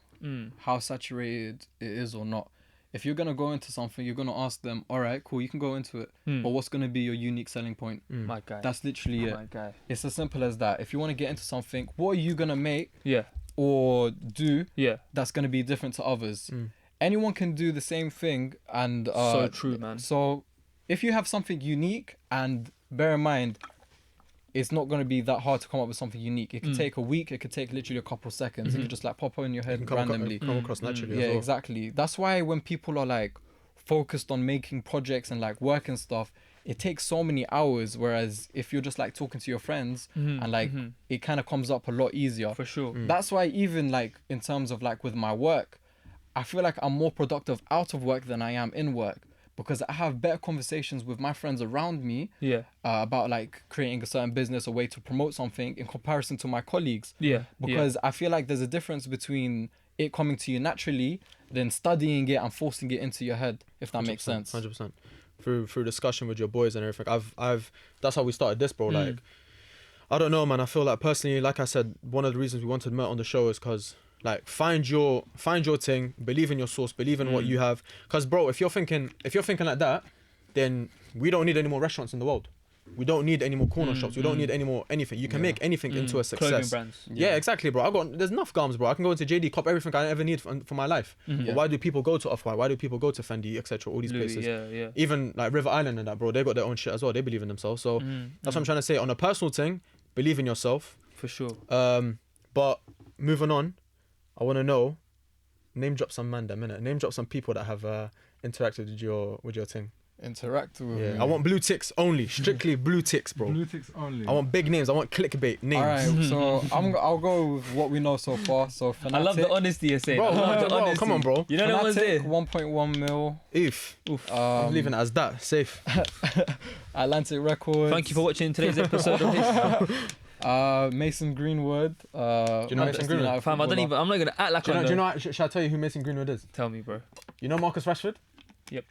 how saturated it is or not. If you're gonna go into something, you're gonna ask them, all right, cool, you can go into it, but what's gonna be your unique selling point? My guy. That's literally it. My guy. It's as simple as that. If you want to get into something, what are you gonna make Yeah. or do Yeah. that's gonna be different to others? Anyone can do the same thing, and So true, man. So if you have something unique, and bear in mind, it's not going to be that hard to come up with something unique. It could take a week. It could take literally a couple seconds. It could just like pop in your head randomly. come across naturally. Yeah, as well. exactly. That's why when people are like focused on making projects and like work and stuff, it takes so many hours. Whereas if you're just like talking to your friends and like it kind of comes up a lot easier. For sure. That's why even like in terms of like with my work, I feel like I'm more productive out of work than I am in work, because I have better conversations with my friends around me Yeah. about like creating a certain business or way to promote something in comparison to my colleagues. Yeah. Because I feel like there's a difference between it coming to you naturally than studying it and forcing it into your head, if that makes sense. 100%. Through discussion with your boys and everything. I've that's how we started this, bro. Like, I don't know, man. I feel like personally, like I said, one of the reasons we wanted Mert on the show is because like find your thing, believe in your source, believe in what you have. Because bro, if you're thinking like that, then we don't need any more restaurants in the world. We don't need any more corner shops. We don't need any more anything. You can make anything into a success. Clothing brands. Yeah, exactly, bro. There's enough gums, bro. I can go into JD, cop everything I ever need for my life. But why do people go to Off-White? Why do people go to Fendi, etc.? All these Louis, places. yeah. Even like River Island and that, bro. They got their own shit as well. They believe in themselves. So that's what I'm trying to say. On a personal thing, believe in yourself. For sure. But moving on, I want to know, name drop some man, minute. Name drop some people that have interacted with your thing Interact with Yeah, me. I want blue ticks only, strictly blue ticks, bro. blue ticks only. I want big names. I want clickbait names. Alright, so I'll go with what we know so far. So Fnatic, I love the honesty you're saying. Bro, I love the bro, honesty. come on, bro. You know that one's there. 1.1 mil. Oof. Oof. I'm leaving it as that. Safe. Atlantic Records. Thank you for watching today's episode of this. Mason Greenwood. Do you know Mason Greenwood? Fam, I don't even. I'm not gonna act like Do I you know. know? Should I tell you who Mason Greenwood is? Tell me, bro. You know Marcus Rashford? Yep.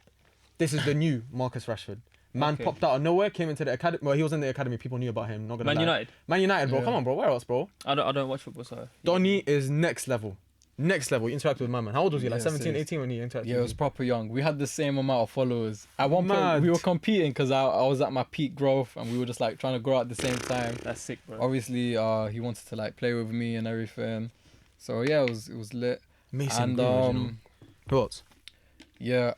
This is the new Marcus Rashford. Man Okay. popped out of nowhere, came into the academy. Well, he was in the academy. People knew about him. Not gonna Man lie. United. Man United, bro. Yeah. Come on, bro. Where else, bro? I don't watch football, so. Donny is next level. Next level. He interacted with my man. How old was he? Like Yes, 17, yes. 18 when he interacted Yeah, it with was you? proper young. We had the same amount of followers. At one Mad. point, we were competing because I was at my peak growth and we were just like trying to grow at the same time. That's sick, bro. Obviously, he wanted to like play with me and everything. So yeah, it was lit. Mason And Greenwood, you know. Who else? yeah,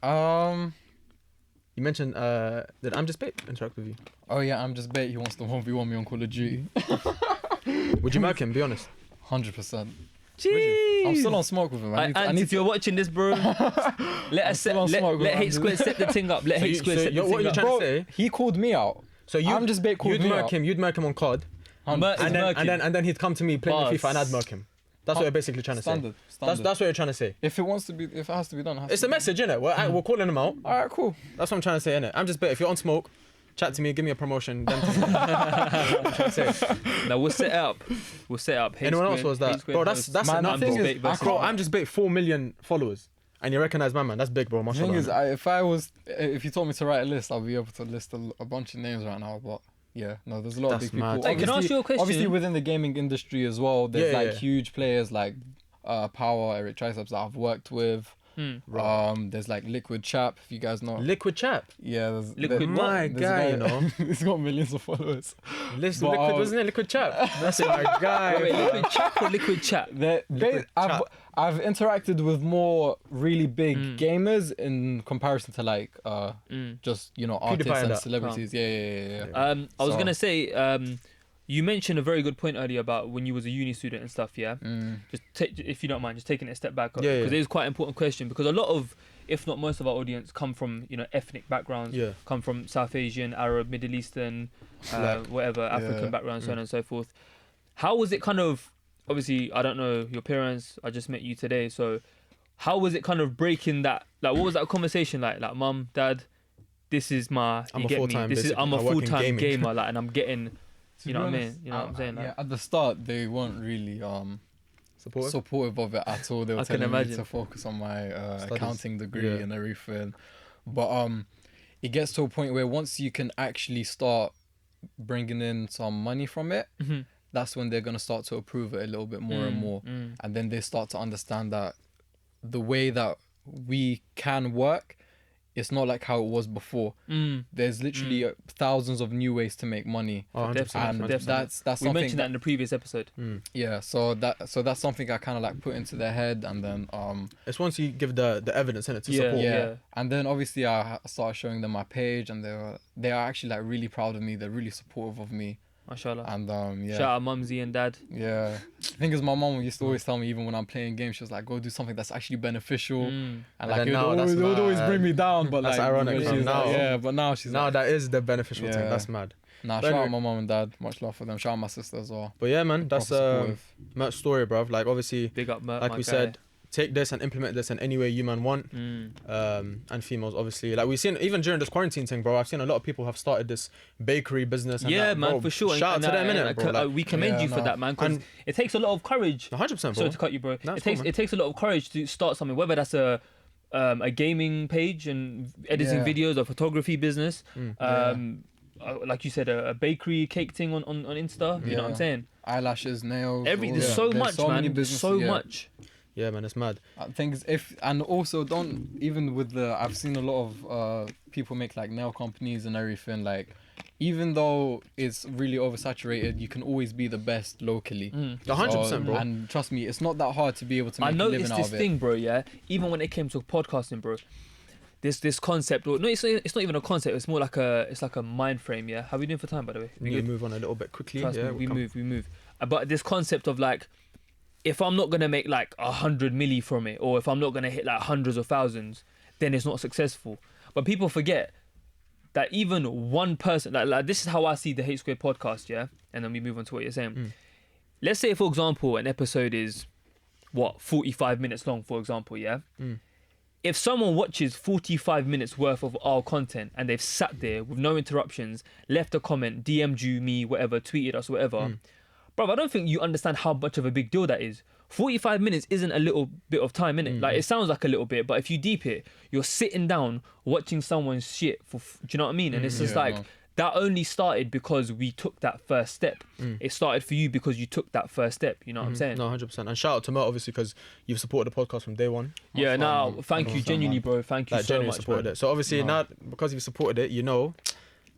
You mentioned did I'm just bait interact with you? oh yeah, I'm just bait. He wants to 1v1 me on Call of Duty. Would you mark him? Be honest. 100%. Jeez. I'm still on smoke with him. I And need if to. you're watching this, bro, let us still on let smoke, bro. let I'm Hate just- Square set the thing up. Let So Hate you- Square so set the you're- what thing you're up. trying to Bro, say? he called me out. So I'm just bait called you'd me mark out. him. You'd mark him on COD, Mer- it's and murky. then he'd come to me playing Bars. FIFA and I'd mark him. That's what you're basically trying to say. Standard. Standard. That's what you're trying to say. If it has to be done. It has It's to a be message, innit? We're calling him out. done. All right, cool. That's what I'm trying to say, innit? I'm just bait. If you're on smoke, chat to me, give me a promotion. Then to me. No, we'll set it up. We'll set it up. Hate Anyone else Square- was Hate that? Square Bro, hosts. that's Man, enough, the thing bro. is, I Bro, can't- I'm just bait 4 million followers, and you recognize my man. That's big, bro. The Mashallah. thing is, if you told me to write a list, I'll be able to list a bunch of names right now. But yeah, no, there's a lot That's of big people. mad. Hey, can I ask you a question? Obviously, within the gaming industry as well, there's Yeah, like yeah. huge players like Power, Eric Triceps that I've worked with. Right. There's like Liquid Chap, if you guys know. Liquid chap. Yeah, there's Liquid there- what? My there's a guy, you know. He's got millions of followers. Listen, But, liquid, wasn't it? Liquid chap. That's it, my guy. Wait, liquid chat or liquid chat? Liquid Chap. I've interacted with more really big gamers in comparison to like just artists PewDiePie and and that. celebrities. Yeah. I was So- gonna say, you mentioned a very good point earlier about when you was a uni student and stuff. Yeah, just if you don't mind, just taking it a step back, because Yeah, yeah. it is quite an important question. Because a lot of, if not most of our audience, come from ethnic backgrounds. Yeah. Come from South Asian, Arab, Middle Eastern, whatever African Yeah. background, so on and so forth. How was it kind of? Obviously, I don't know your parents. I just met you today, so how was it kind of breaking that? Like, what was that conversation like? Like, mum, dad, this is my. I'm you a get me. full-time, This is basically. I'm a I work in full-time gaming. gamer, like, and I'm getting. To You be know what I mean? honest, You know what I'm saying? Like, yeah, at the start they weren't really supportive of it at all. They were I can telling me imagine. to focus on my Studies. accounting degree Yeah. and everything. But it gets to a point where once you can actually start bringing in some money from it, that's when they're gonna start to approve it a little bit more and more, and then they start to understand that the way that we can work, it's not like how it was before. There's literally thousands of new ways to make money. Oh, 100%. And definitely. that's we something mentioned that in the previous episode. yeah, so that's something I kind of like put into their head, and then It's once you give the evidence in it to Yeah, support. yeah, and then obviously I started showing them my page, and they are actually like really proud of me. They're really supportive of me, Mashallah. and yeah, Shout out mumsy and dad. yeah. The thing is, my mom used to always tell me, even when I'm playing games, she was like, "Go do something that's actually beneficial," and like then it now would that's always mad. bring me down. But That's like, ironic, she's bro. like, Now- yeah, but now she's Now like, that is the beneficial thing. Yeah. That's mad. nah. But Shout out anyway- my mom and dad. Much love for them. Shout out my sister as well. But yeah, man, that's Proper supportive. Mert's story, bruv. Like obviously, Big up, Mert, like my we guy. said, take this and implement this in any way you man want. And females, obviously, like we've seen even during this quarantine thing, bro. I've seen a lot of people have started this bakery business. And Yeah, that, man, bro. for sure. Shout out to them, innit, bro. Like, we commend Yeah, you for no. that, man, because And- it takes a lot of courage. 100%, bro. Sorry to cut you, bro. No, It it's cool, takes man. it takes a lot of courage to start something, whether that's a gaming page and editing Yeah. videos, or photography business. Yeah. Like you said, a bakery cake thing on Insta. You know what I'm Yeah. saying? Eyelashes, nails. all There's that. so There's much, so many man. businesses, So yeah. much. Yeah, man, it's mad. Things and also don't even with I've seen a lot of people make like nail companies and everything, like even though it's really oversaturated, you can always be the best locally. 100%, bro. And trust me, it's not that hard to be able to I make a living noticed out this of it. thing, bro. Yeah, even when it came to podcasting, bro. This concept, or no, it's not even a concept. It's more like a mind frame. Yeah, how are we doing for time, by the way? We need to move on a little bit quickly. Trust yeah, me, we we'll move. But this concept of like, if I'm not gonna make like 100 milli from it, or if I'm not gonna hit like hundreds of thousands, then it's not successful. But people forget that even one person, like this is how I see the Hate Squared podcast, yeah? And then we move on to what you're saying. Let's say, for example, an episode is, 45 minutes long, for example, yeah? If someone watches 45 minutes worth of our content and they've sat there with no interruptions, left a comment, DM'd you, me, whatever, tweeted us, whatever, bro, I don't think you understand how much of a big deal that is. 45 minutes isn't a little bit of time, innit? Like, it sounds like a little bit, but if you deep it, you're sitting down watching someone's shit do you know what I mean? And it's just that only started because we took that first step. It started for you because you took that first step, you know what I'm saying? No, 100%. And shout out to Mert, obviously, because you've supported the podcast from day one. Yeah, no, thank you, genuinely, bro. Thank you Like, so genuinely much, supported bro. it. So obviously now, because you've supported it, you know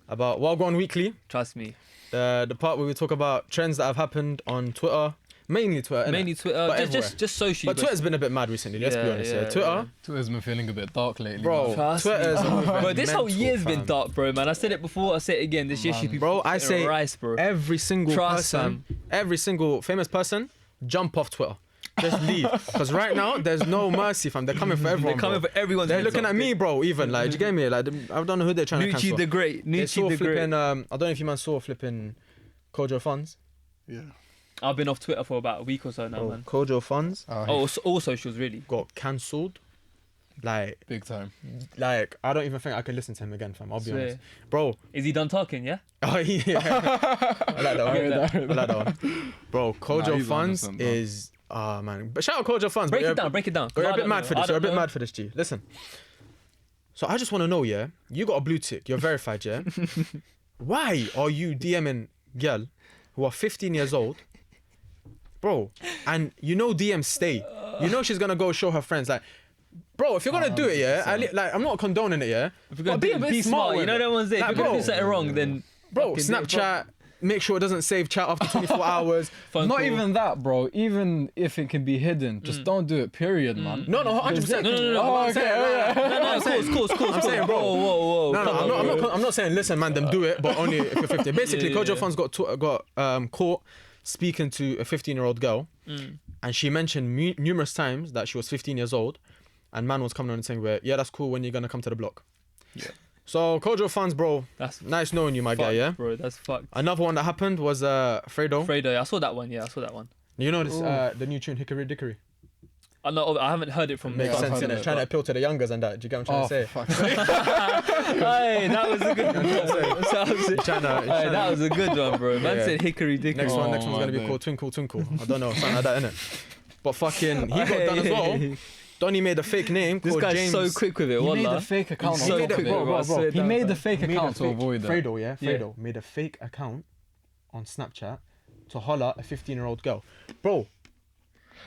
about Wagwan Weekly, Trust me. the part where we talk about trends that have happened on Twitter. Mainly Twitter, innit? Mainly Twitter, But just socially. But Twitter's been a bit mad recently, let's be honest. Yeah, Twitter, Twitter's been feeling a bit dark lately. bro, man. Trust me. Twitter's Bro, this whole mental, year's been fam. dark, bro, man. I said it before, I say it again. This year should be Bro, I say rice, bro. every single Trust, person, every single famous person, jump off Twitter. Just leave. Because right now, there's no mercy, fam. They're coming for everyone. They're coming bro. for everyone's They're heads looking up. at me, bro, even. Like, do you get me? Like, I don't know who they're trying to Nucci cancel. the Great. They saw Nucci the Great. flipping, I don't know if you man saw flipping Kojo Funds. Yeah. I've been off Twitter for about a week or so now, Bro, man. Kojo Funds Oh, all socials, really. got cancelled. Like, Big time. I don't even think I could listen to him again, fam. I'll be Swear. honest. Bro, Is he done talking, yeah? oh yeah. I like that one. I like that one. Bro, Kojo he's Funds innocent, bro. is man. But shout out Kojo Funds. Break but it down, break it down. You're I a bit don't mad know. for I this. You're a don't bit know. mad for this, G. Listen. So I just want to know, yeah. You got a blue tick. You're verified, yeah. Why are you DMing girl who are 15 years old, bro? And you know DMs stay. You know she's gonna go show her friends. Like, bro, if you're gonna do it, yeah. I'm not condoning it, yeah. If you're gonna But be do a it, bit be smart. You with know it. that one's there. Like, If you're gonna bro, do something wrong, then Bro, fucking do it, Snapchat. Make sure it doesn't save chat after 24 hours. Phone Not call. even that, bro. Even if it can be hidden, just don't do it. Period, man. No, 100%. No. Oh, okay, No, of course. I'm saying, bro. Whoa. No, come on, bro. I'm not saying listen, man, them do it, but only if you're 50. Basically, Yeah, Kojo yeah. Funds got caught speaking to a 15-year-old girl, and she mentioned numerous times that she was 15 years old, and man was coming on and saying, "Well, yeah, that's cool. When you're gonna come to the block?" Yeah. So Kojo Funds, bro, That's nice knowing you, my guy. fucked, Yeah. bro. That's fucked. Another one that happened was Fredo. Fredo, I saw that one. Yeah, I saw that one. You know this the new tune Hickory Dickory. I know. I haven't heard it from. Makes I've sense heard in of it. it, Trying to but- appeal to the youngers and that. Do you get what I'm Oh, trying to say? fuck. Hey, that was a good one. Hey, that was a good one, bro. Man Yeah. said Hickory Dickory. Next one Oh, is gonna be my called Twinkle Twinkle. I don't know, something like that, innit? But fucking, he got done as well. Donny made a fake name This called guy's James. so quick with it. He made Wallah. a fake account. He's so on quick, it. bro, I swear He down, made fam. the fake Made a account to fake- avoid that. Fredo, yeah, Fredo made a fake account on Snapchat to holler a 15-year-old girl. Bro,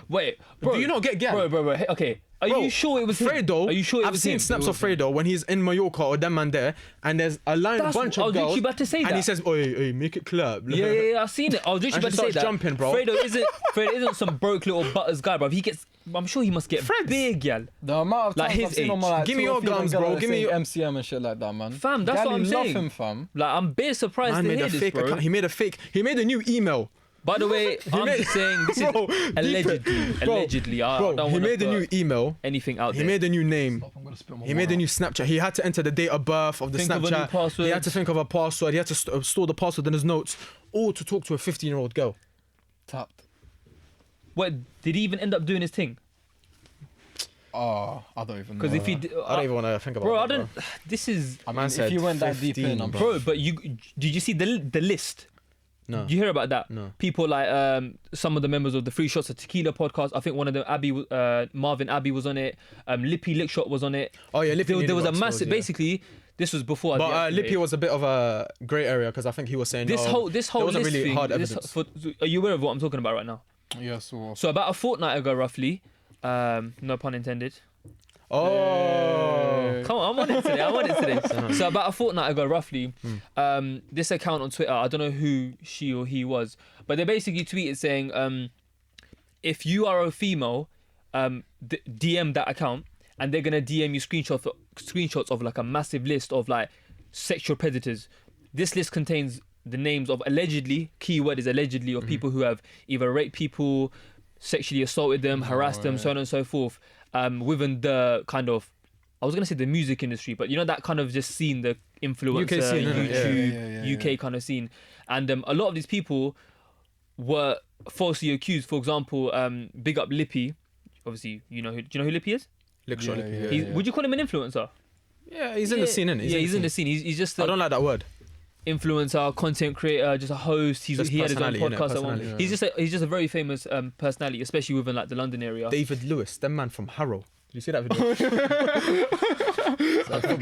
Wait, bro. do you not get gal? Bro. Hey, okay. Are Bro, you sure it was him? Fredo, Are you sure it I've was seen him? snaps of Fredo when he's in Mallorca or them man there, and there's a That's- bunch I of was girls, literally about to say and that. he says, "Oi, make it clap." Yeah, I've seen it. I was literally And about she to say starts that. jumping, bro. Fredo isn't some broke little butters guy, bro. He gets. I'm sure he must get Friends. big, gal. The amount of Like times his I've seen him age. on like Give me two or your three gums, girls bro. that Give me say your- MCM and shit like that, man. Fam, that's what Gally I'm love saying. him, fam. Like, I'm bare surprised Man to made hear a this, fake bro. account. He made a new email. By the way, I'm made- just saying this is Bro, deep allegedly. it. Bro, Allegedly, I Bro, don't he want made a new email. anything out He there. made a new name. I'm gonna spit my He made water a new Snapchat. He had to enter the date of birth of the Think of a new Snapchat. password. He had to think of a password. He had to store the password in his notes, all to talk to a 15-year-old girl. tapped. What did he even end up doing his thing? Oh, I don't even know. Because if he, I don't even want to think about bro, that, I don't. This is, I mean, Man if said you went that deep 15, in, I'm bro. But did you see the list? No. Did you hear about that? No. People like some of the members of the Free Shots of Tequila podcast. I think one of them, Marvin Abbey was on it. Lippy Lickshot was on it. Oh yeah, Lippy. There was a nearly got massive. exposed, yeah. Basically, this was before. But Lippy was a bit of a grey area because I think he was saying this no, whole there wasn't list really thing. hard this- evidence. are you aware of what I'm talking about right now? yeah, so So about a fortnight ago, roughly. No pun intended. Oh. Come on, I'm on it today. So about a fortnight ago, roughly, this account on Twitter, I don't know who she or he was, but they basically tweeted saying, if you are a female, DM that account, and they're gonna DM you screenshots of like a massive list of like sexual predators. This list contains the names of allegedly, keyword is allegedly, of people who have either raped people, sexually assaulted them, harassed them, so on and so forth. Within the kind of, I was gonna say the music industry, but you know that kind of just scene, the influencer, UK scene, innit? YouTube, Yeah. UK kind of scene, and a lot of these people were falsely accused. For example, big up Lippy. Obviously, do you know who Lippy is? Lickshot, Yeah, He's, would you call him an influencer? Yeah, he's in the scene, innit? He's in the scene. He's just I a don't like that word. influencer, content creator, just a host. He had his own personality, innit? podcast at one. Personality. He's just a very famous personality, especially within like the London area. David Lewis, them man from Harrow. Did you see that video?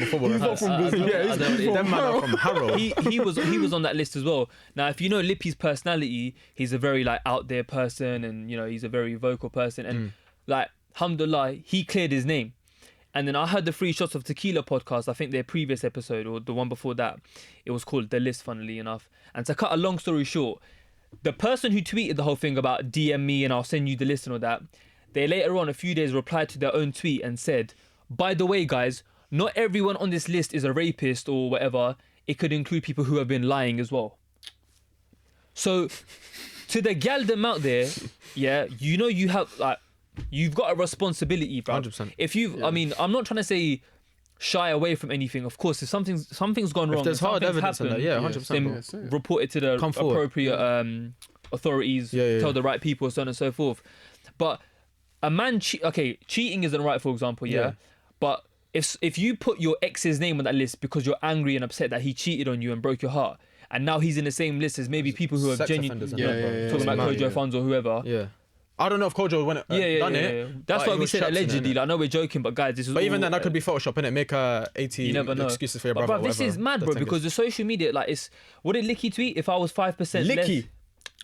Football reference. Them man are from Harrow. he was on that list as well. Now, if you know Lippy's personality, he's a very like out there person, and he's a very vocal person, and like alhamdulillah, he cleared his name. And then I heard the Free Shots of Tequila podcast. I think their previous episode or the one before that, it was called The List, funnily enough. And to cut a long story short, the person who tweeted the whole thing about DM me and I'll send you the list and all that, they later on, a few days, replied to their own tweet and said, by the way, guys, not everyone on this list is a rapist or whatever. It could include people who have been lying as well. So, to the gal them out there, yeah, you have, like, you've got a responsibility, bro. 100%. If you've, I mean, I'm not trying to say shy away from anything. Of course, if something's gone wrong, If there's hard something's evidence in that, happened, yeah, 100%. then bro. report it to the Come forward. appropriate authorities, Yeah. tell the right people, so on and so forth. But a man, cheating isn't right, for example, yeah. Yeah. But if you put your ex's name on that list because you're angry and upset that he cheated on you and broke your heart, and now he's in the same list as maybe people who have Sex genuinely offenders and that, bro. talking about It's Kojo mad. Funds or whoever. Yeah. I don't know if Kojo went done it. That's but why he we was said trapped in it, allegedly. innit? Like, I know we're joking, but guys, this is But even all, then, that could be Photoshop, innit? Make 80 you never know. excuses for your But brother. bruv, this is mad, bro, because the social media, like, it's what did Licky tweet? If I was 5% less.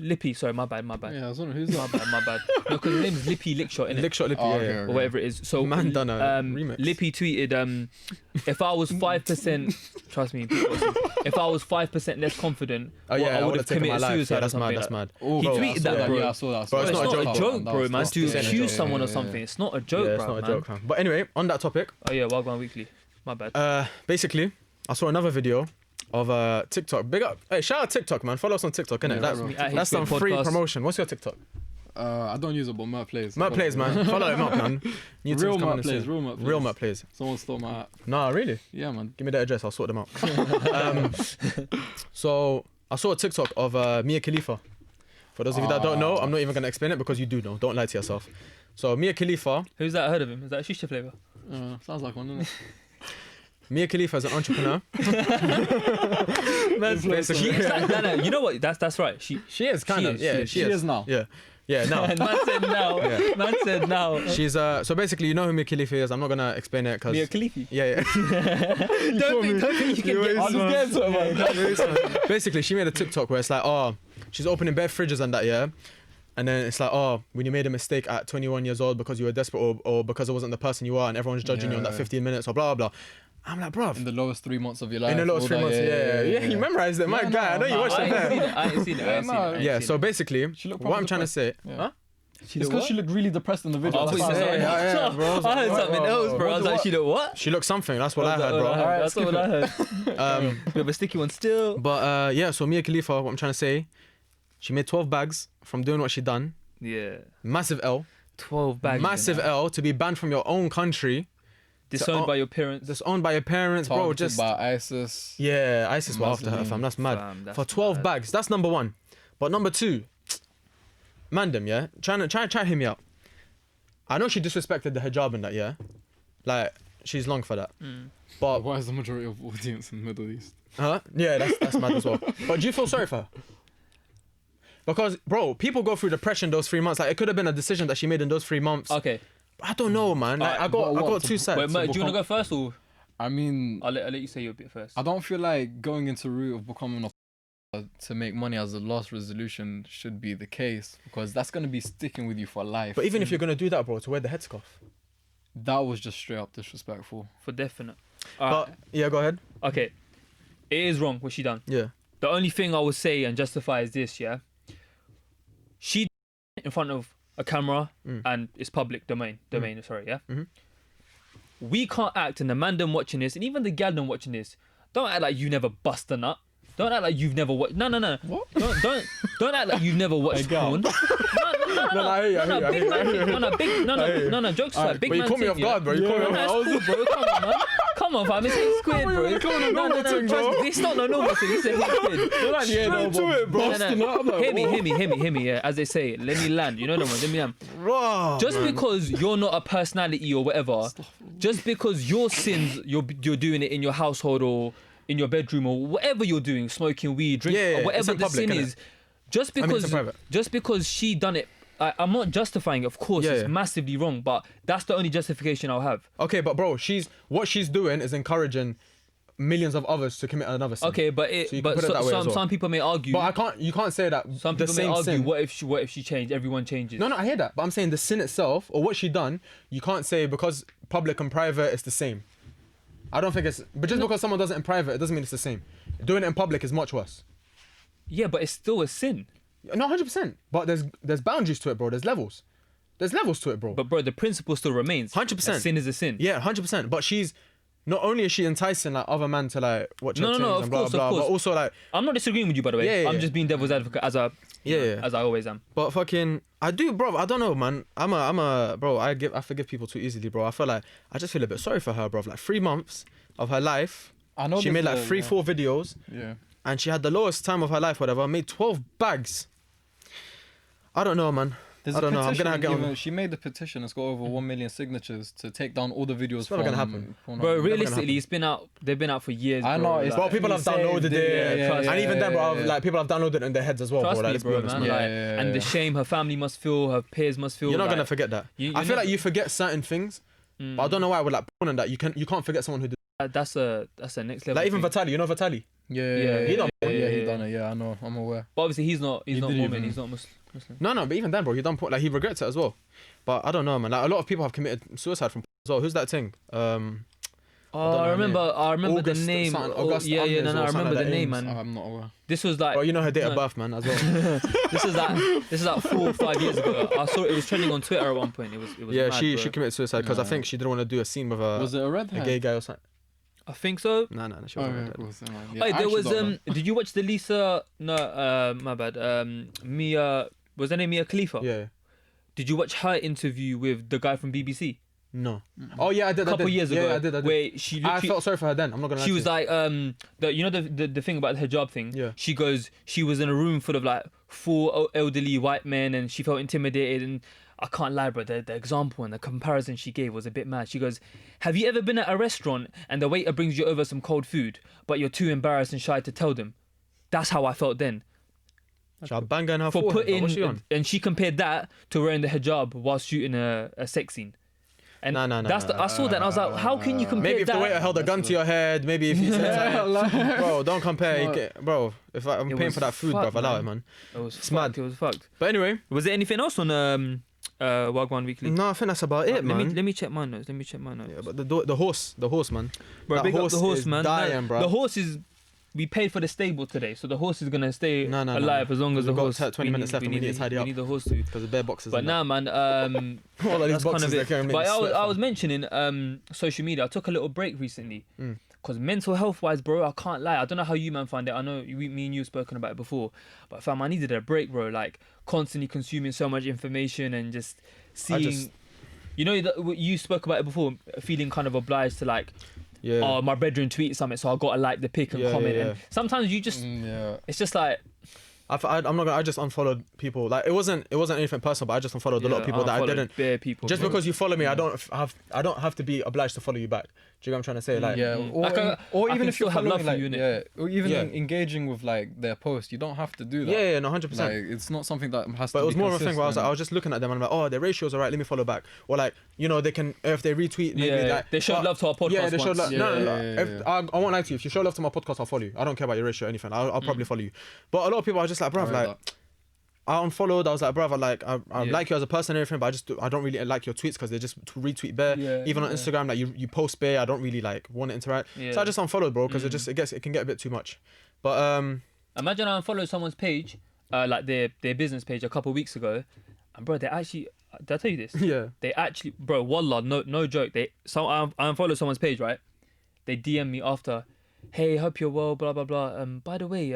Lippy, sorry, my bad. Yeah, I was wondering who's My bad. No, because his name is Lippy Lickshot, innit? Lickshot, Lippy, Oh, yeah, okay, yeah. okay. Or whatever it is. So Man done a remix. Lippy tweeted, if I was 5%, trust me, people watching, if I was 5% less confident, Oh yeah, I would have taken my committed life. suicide Yeah, or that's something. mad. That's mad. Oh, He bro, tweeted I saw that, bro. Yeah, I saw that. Bro, It's not a joke, bro, man. To Yeah, accuse yeah, someone or yeah. something, it's not a joke, Yeah, bro, it's not a man. joke, man. But anyway, on that topic, Oh yeah, Wagwan Weekly. My bad. basically, I saw another video of TikTok. Big up, hey, shout out TikTok, man. Follow us on TikTok, innit? Yeah, bro. That's some Podcast. free promotion. What's your TikTok? I don't use it, but Mert plays. Mert plays, man. Follow him up, man. New Real things coming Mert plays. soon. Real Mert plays. Real Mert plays. Someone stole my app. Nah, really? Yeah, man. Give me the address. I'll sort them out. So I saw a TikTok of Mia Khalifa. For those of you that don't know, I'm not even gonna explain it because you do know. Don't lie to yourself. So Mia Khalifa, Who's that? I heard of him? Is that a shisha flavour? Sounds like one, doesn't it? Mia Khalifa is an entrepreneur. No, you know what? That's right. She She is kind of. Yeah, She is now. Yeah, yeah. Now Man said now. Yeah. Man said now. she's so basically you know who Mia Khalifa is. I'm not gonna explain it because Mia Khalifa. yeah. Don't think you can get. I'll just get into it, man. Basically, she made a TikTok where it's like, oh, she's opening bare fridges and that, yeah. And then it's like, oh, when you made a mistake at 21 years old because you were desperate or because it wasn't the person you are and everyone's judging you on that Yeah. 15 minutes or blah, blah, blah. I'm like, bruv. In the lowest 3 months of your life. In the lowest all 3 months, that, yeah. You memorized it, my Yeah, guy. I know you watched I it ain't seen there. it. I ain't seen it. Yeah, so basically, She looked what I'm probably trying to say, Yeah. huh? It's because she looked really depressed in the video. Oh, I That's thought you why said I was something. like, yeah, bro. I heard something else, bro. I was like, What? she did what? She looked something. That's what I heard, bro. That's what I heard. We have a sticky one still. But yeah, so Mia Khalifa, what I'm trying to say, she made 12 bags from doing what she done. Yeah. Massive L. 12 bags. Massive L to be banned from your own country. Disowned by your parents. Disowned by your parents, bro. targeted Just by ISIS. yeah, ISIS were after her, Massive fam. That's mad. Fam, that's For 12 mad. bags, that's number one. But number two, Mandem, yeah, try to hear me out. I know she disrespected the hijab and that, yeah, like she's long for that. But Why is the majority of audience in the Middle East? huh? Yeah, that's mad as well. But do you feel sorry for her? Because bro, people go through depression those 3 months. Like it could have been a decision that she made in those 3 months. Okay. I don't know, man. Like, I but got what? two sides. Wait, Mert, do you want to go first or I mean, I'll let you say your bit first? I don't feel like going into route of becoming a to make money as a last resolution should be the case because that's gonna be sticking with you for life. But even if you're gonna do that, bro, to wear the headscarf. that was just straight up disrespectful. For definite. But yeah, go ahead. Okay. It is wrong what she done. Yeah. The only thing I would say and justify is this, yeah. She in front of a camera and it's public domain, sorry, yeah. Mhm. We can't act, and the man them watching this, and even the gal them watching this. Don't act like you never bust a nut. Don't act like you've never watched. No. What? Don't act like you've never watched porn. No. I hear you, Big man. No. Jokes aside. Big But you man. caught me off guard, bro. You caught me off Come on, man. Come Come on, fam. It's 8 squid, bro. No. Trust me, it's not no normal thing. It's 8 squid. You're like, yeah, no, to it, bro. Hear me. Yeah, as they say, let me land. You know the one. Let me land. Raw, Just man. because you're not a personality or whatever, just because your sins, you're doing it in your household or in your bedroom or whatever you're doing, smoking weed, drinking, Yeah, or whatever it's in the public, sin innit? is, just I mean, it's in private. because she done it. I'm not justifying it, of course, Yeah, it's yeah. massively wrong, but that's the only justification I'll have. Okay, but bro, what she's doing is encouraging millions of others to commit another sin. Okay, but So you can put it that way as well. some people may argue. But you can't say that Some the people may same argue, sin. what if she changed? Everyone changes. No, I hear that, but I'm saying the sin itself or what she done, you can't say because public and private it's the same. I don't think it's, but just because someone does it in private, it doesn't mean it's the same. Doing it in public is much worse. Yeah, but it's still a sin. No, 100%. But there's boundaries to it, bro. There's levels. There's levels to it, bro. But bro, the principle still remains. 100%. A sin is a sin. Yeah, 100%. But she's not only is she enticing like other men to like watch her No, things of and blah course, blah, of course. but also like I'm not disagreeing with you, by the way. Yeah, I'm yeah. just being devil's advocate as yeah. I always am. But fucking, I do, bro. I don't know, man. I'm a bro. I forgive people too easily, bro. I feel like I just feel a bit sorry for her, bro. Like 3 months of her life, I know she there's made like a- 4 videos, Yeah. and she had the lowest time of her life, whatever. Made 12 bags. I don't know, man. There's I don't a know. I'm petition gonna get even- on. She made the petition. It's got over 1 million signatures to take down all the videos. It's never gonna happen. Bro, realistically, it's been out. They've been out for years. I bro. know, Like, it's Bro, people have downloaded it, and even then, bro, yeah. like people have downloaded it in their heads as well, trust bro. Like, me, let's be bro, honest, man. man. Yeah, Like, yeah, and the yeah. shame her family must feel, her peers must feel. You're not like, gonna forget that. you I feel never- like you forget certain things, but I don't know why with like porn and that you can't forget someone who did. That's a next level. Like even thing. Vitali, you know Vitali? Yeah, He done porn. yeah, he done it. Yeah, I know. I'm aware. But obviously, he's not He Mormon. didn't even- He's not Muslim. No, but even then, bro, he done porn. Like he regrets it as well. But I don't know, man. Like a lot of people have committed suicide from porn as well. Who's that thing? Oh, I remember August the name. something, Oh, August yeah, Agnes no, or I something remember like the that name, aims. man. I'm not aware. This was like. Bro, you know her date of no, birth, man, as well. This is like 4 or 5 years ago. I saw it was trending on Twitter at one point. It was. Yeah, mad, she bro. committed suicide because I Nah. think she didn't want to do a scene with Was it a a redhead? gay guy or something. I think so. No, she Oh, wasn't. yeah, dead. of course. Yeah, Wait, I there actually was don't know. Did you watch the Lisa? No, my bad. Mia. Was her name Mia Khalifa? Yeah. Did you watch her interview with the guy from BBC No. Oh yeah, I did. a couple years ago? Yeah, I did. Where she I literally, felt sorry for her then. I'm not gonna. she lie was to you. like you know the thing about the hijab thing. Yeah. She goes, she was in a room full of like 4 elderly white men, and she felt intimidated. And I can't lie, bro. The example and the comparison she gave was a bit mad. She goes, "Have you ever been at a restaurant and the waiter brings you over some cold food, but you're too embarrassed and shy to tell them? That's how I felt then." She had banger in her For forehead. putting, What's she on? and she compared that to wearing the hijab while shooting a sex scene. And No, I saw that and I was like, how can you compare Maybe if that? the waiter held a gun to your head, maybe if you said, bro, don't compare. Bro, if I'm It paying was for that food, fucked, bro, allow it, man. man. It was It's fucked. mad. It was fucked. But anyway, Was there anything else on Wagwan Weekly? no, I think that's about it, man. Let me check my notes. Yeah, but the horse, man. Bro, that big up horse the horse, is man. dying, bro. The horse is. We paid for the stable today, so the horse is gonna stay No. alive as long as the We've got horse. 20 minutes left and we need to tidy We up. need the horse to. Because the bear boxes. But and now, man, all of these that's boxes that can make But me sweat, I was fam. mentioning social media. I took a little break recently Mm. because mental health wise, bro, I can't lie. I don't know how you man find it. I know me and you have spoken about it before, but fam, I needed a break, bro. Like constantly consuming so much information and just seeing. You know, you spoke about it before, feeling kind of obliged to like, Yeah. oh, my brethren tweeted something, so I got to like the pic and Yeah, comment. yeah, And sometimes you just, Yeah. it's just like, I'm not gonna. I just unfollowed people. Like it wasn't anything personal, but I just unfollowed a lot of people that I didn't. Bare people. Just bro. because you follow me, I don't have to be obliged to follow you back. Do you get what I'm trying to say? Like, Yeah, Mm. or, Like, or I even can if you're still have love following, for like, you, innit? yeah, or even Yeah. engaging with like their post, you don't have to do that. yeah, no, 100%. Like it's not something that has But to. it was be more of a thing where I was consistent. just looking at them and I'm like, oh, their ratio's alright, let me follow back. Or like, you know, they can if they retweet maybe Yeah, like they showed love to our podcast. Yeah, they showed once. love. No. Yeah, If, yeah. I won't lie to you. If you show love to my podcast, I'll follow you. I don't care about your ratio or anything. I'll Mm. probably follow you. But a lot of people are just like, I bruv, read like that. I unfollowed. I was like, bruv, I Yeah. like you as a person and everything, but I don't really like your tweets because they just retweet bare. Yeah, Even on yeah. Instagram, like you post bare. I don't really like want to interact. Yeah. So I just unfollowed, bro, because Mm. it can get a bit too much. But Imagine I unfollowed someone's page, like their business page a couple of weeks ago, and bro, they actually, did I tell you this? yeah. They actually, bro, wallah, no joke. I unfollowed someone's page, right? They DM me after, hey, hope you're well, blah blah blah. By the way,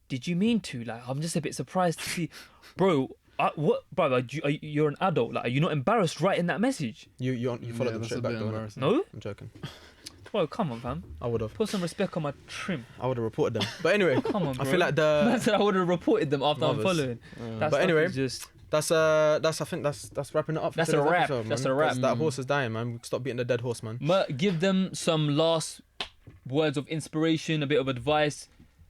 did you mean to? Like, I'm just a bit surprised to see, bro. What, bro? Like, you're an adult. Like, are you not embarrassed writing that message? You followed them that's straight a back bit though. innit? embarrassing. No. I'm joking. Bro, come on, fam. I would have. Put some respect on my trim. I would have reported them. But anyway, Come on, bro. I feel like Man the said I would have reported them after Mothers. unfollowing. That But stuff anyway, is just that's I think that's wrapping it up. For That's a today's wrap. episode, That's man. a wrap. 'Cause that horse is dying, man. Stop beating the dead horse, man. give them some last words of inspiration, a bit of advice.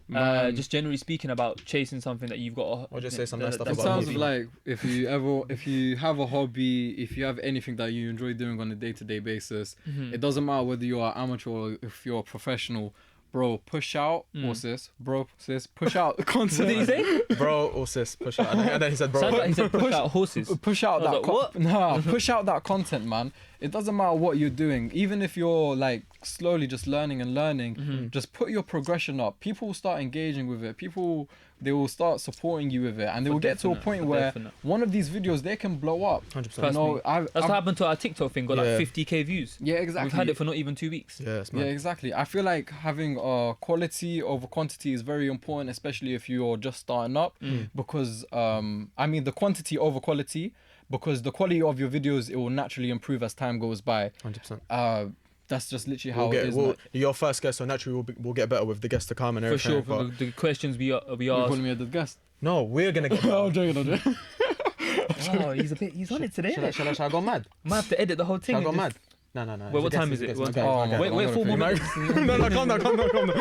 Man. Just generally speaking about chasing something that you've got. Or just say some nice stuff In about terms hobby. of like, if you have a hobby, if you have anything that you enjoy doing on a day-to-day basis, Mm-hmm. it doesn't matter whether you are amateur or if you're a professional. Bro, push out, or sis, push out content. What did he say? Bro or sis, push out. And then he said, bro. Sounds like he said push out horses. Push out I was that like, what? Nah, push out that content, man. It doesn't matter what you're doing, even if you're like slowly just learning and learning. Mm-hmm. Just put your progression up. People will start engaging with it. They will start supporting you with it, and they will get to a definite, point for where definite. one of these videos they can blow up. 100%. You Trust know, me. I've, That's what happened to our TikTok thing. Got Yeah. like 50k views. yeah, exactly. We've had it for not even 2 weeks. Yes, Yeah, man. exactly. I feel like having quality over quantity is very important, especially if you're just starting up. Because I mean, the quantity over quality, because the quality of your videos, it will naturally improve as time goes by. 100%. That's just literally how it is. You're your first guest, so naturally we'll get better with the guests to come and For everything. sure. For but- the questions we You're asked. calling me a guest. No, we're gonna get better. I'm joking. I'm joking. Wow, he's on it today. Shall I go mad? Might have to edit the whole thing. Shall I go and mad? No. Wait, what It's a time guess, is it's it? a What guess. time? Oh my Wait, God, wait, I'm 4 more gonna minutes. Calm down.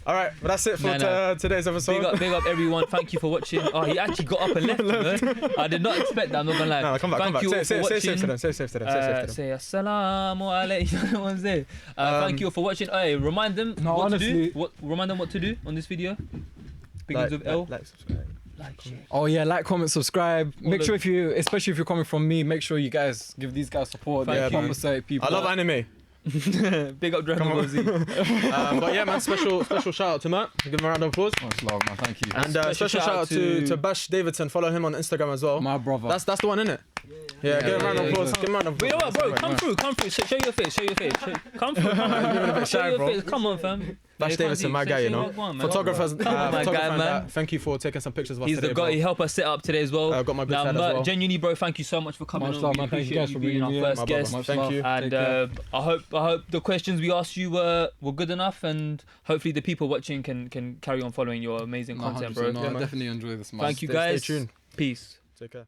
All right, but that's it for Nah. today's episode. Big up everyone. Thank you for watching. Oh, he actually got up and left. You know? I did not expect that. I'm not gonna lie. No, come back. Thank you all Say for safe to watching. them. Say safe to them. Say assalamu alaikum. You know what I'm saying? Thank you all for watching. Hey, remind them No, what honestly- to do. Remind them what to do on this video. Begins with L. Like, subscribe. Like, share. Oh yeah, like, comment, subscribe. Make the- sure especially if you're coming from me, make sure you guys give these guys support. Thank They're you. proper sight people. I love anime. Big up Dragon Ball Z. But yeah, man, special shout out to Matt. Give him a round of applause. Much love, man. Thank you. And special shout out to Bash Davidson. Follow him on Instagram as well. My brother. That's the one, innit? Yeah, give him a round of yeah, applause. yeah. Give him a round of Wait, applause. what, bro? Come through. Show your face. Come through. Show shy, your bro. face. Come on, fam. Bash Yeah, Davidson, come my see- guy, say you know. what you want, man. Photographers, Come on, my photographer guy, and man. that. Thank you for taking some pictures of us He's today, the guy. bro. He helped us set up today as well. I got my good Now, side as well. genuinely, bro, thank you so much for coming Much on. love, We man. Thank you appreciate guys you for being our bringing me in. first My brother, guest. man. Thank you. And I hope the questions we asked you were good enough, and hopefully the people watching can carry on following your amazing content, bro. No, Yeah, I man. definitely enjoy this, man. Thank you, Stay guys. tuned. Peace. Take care.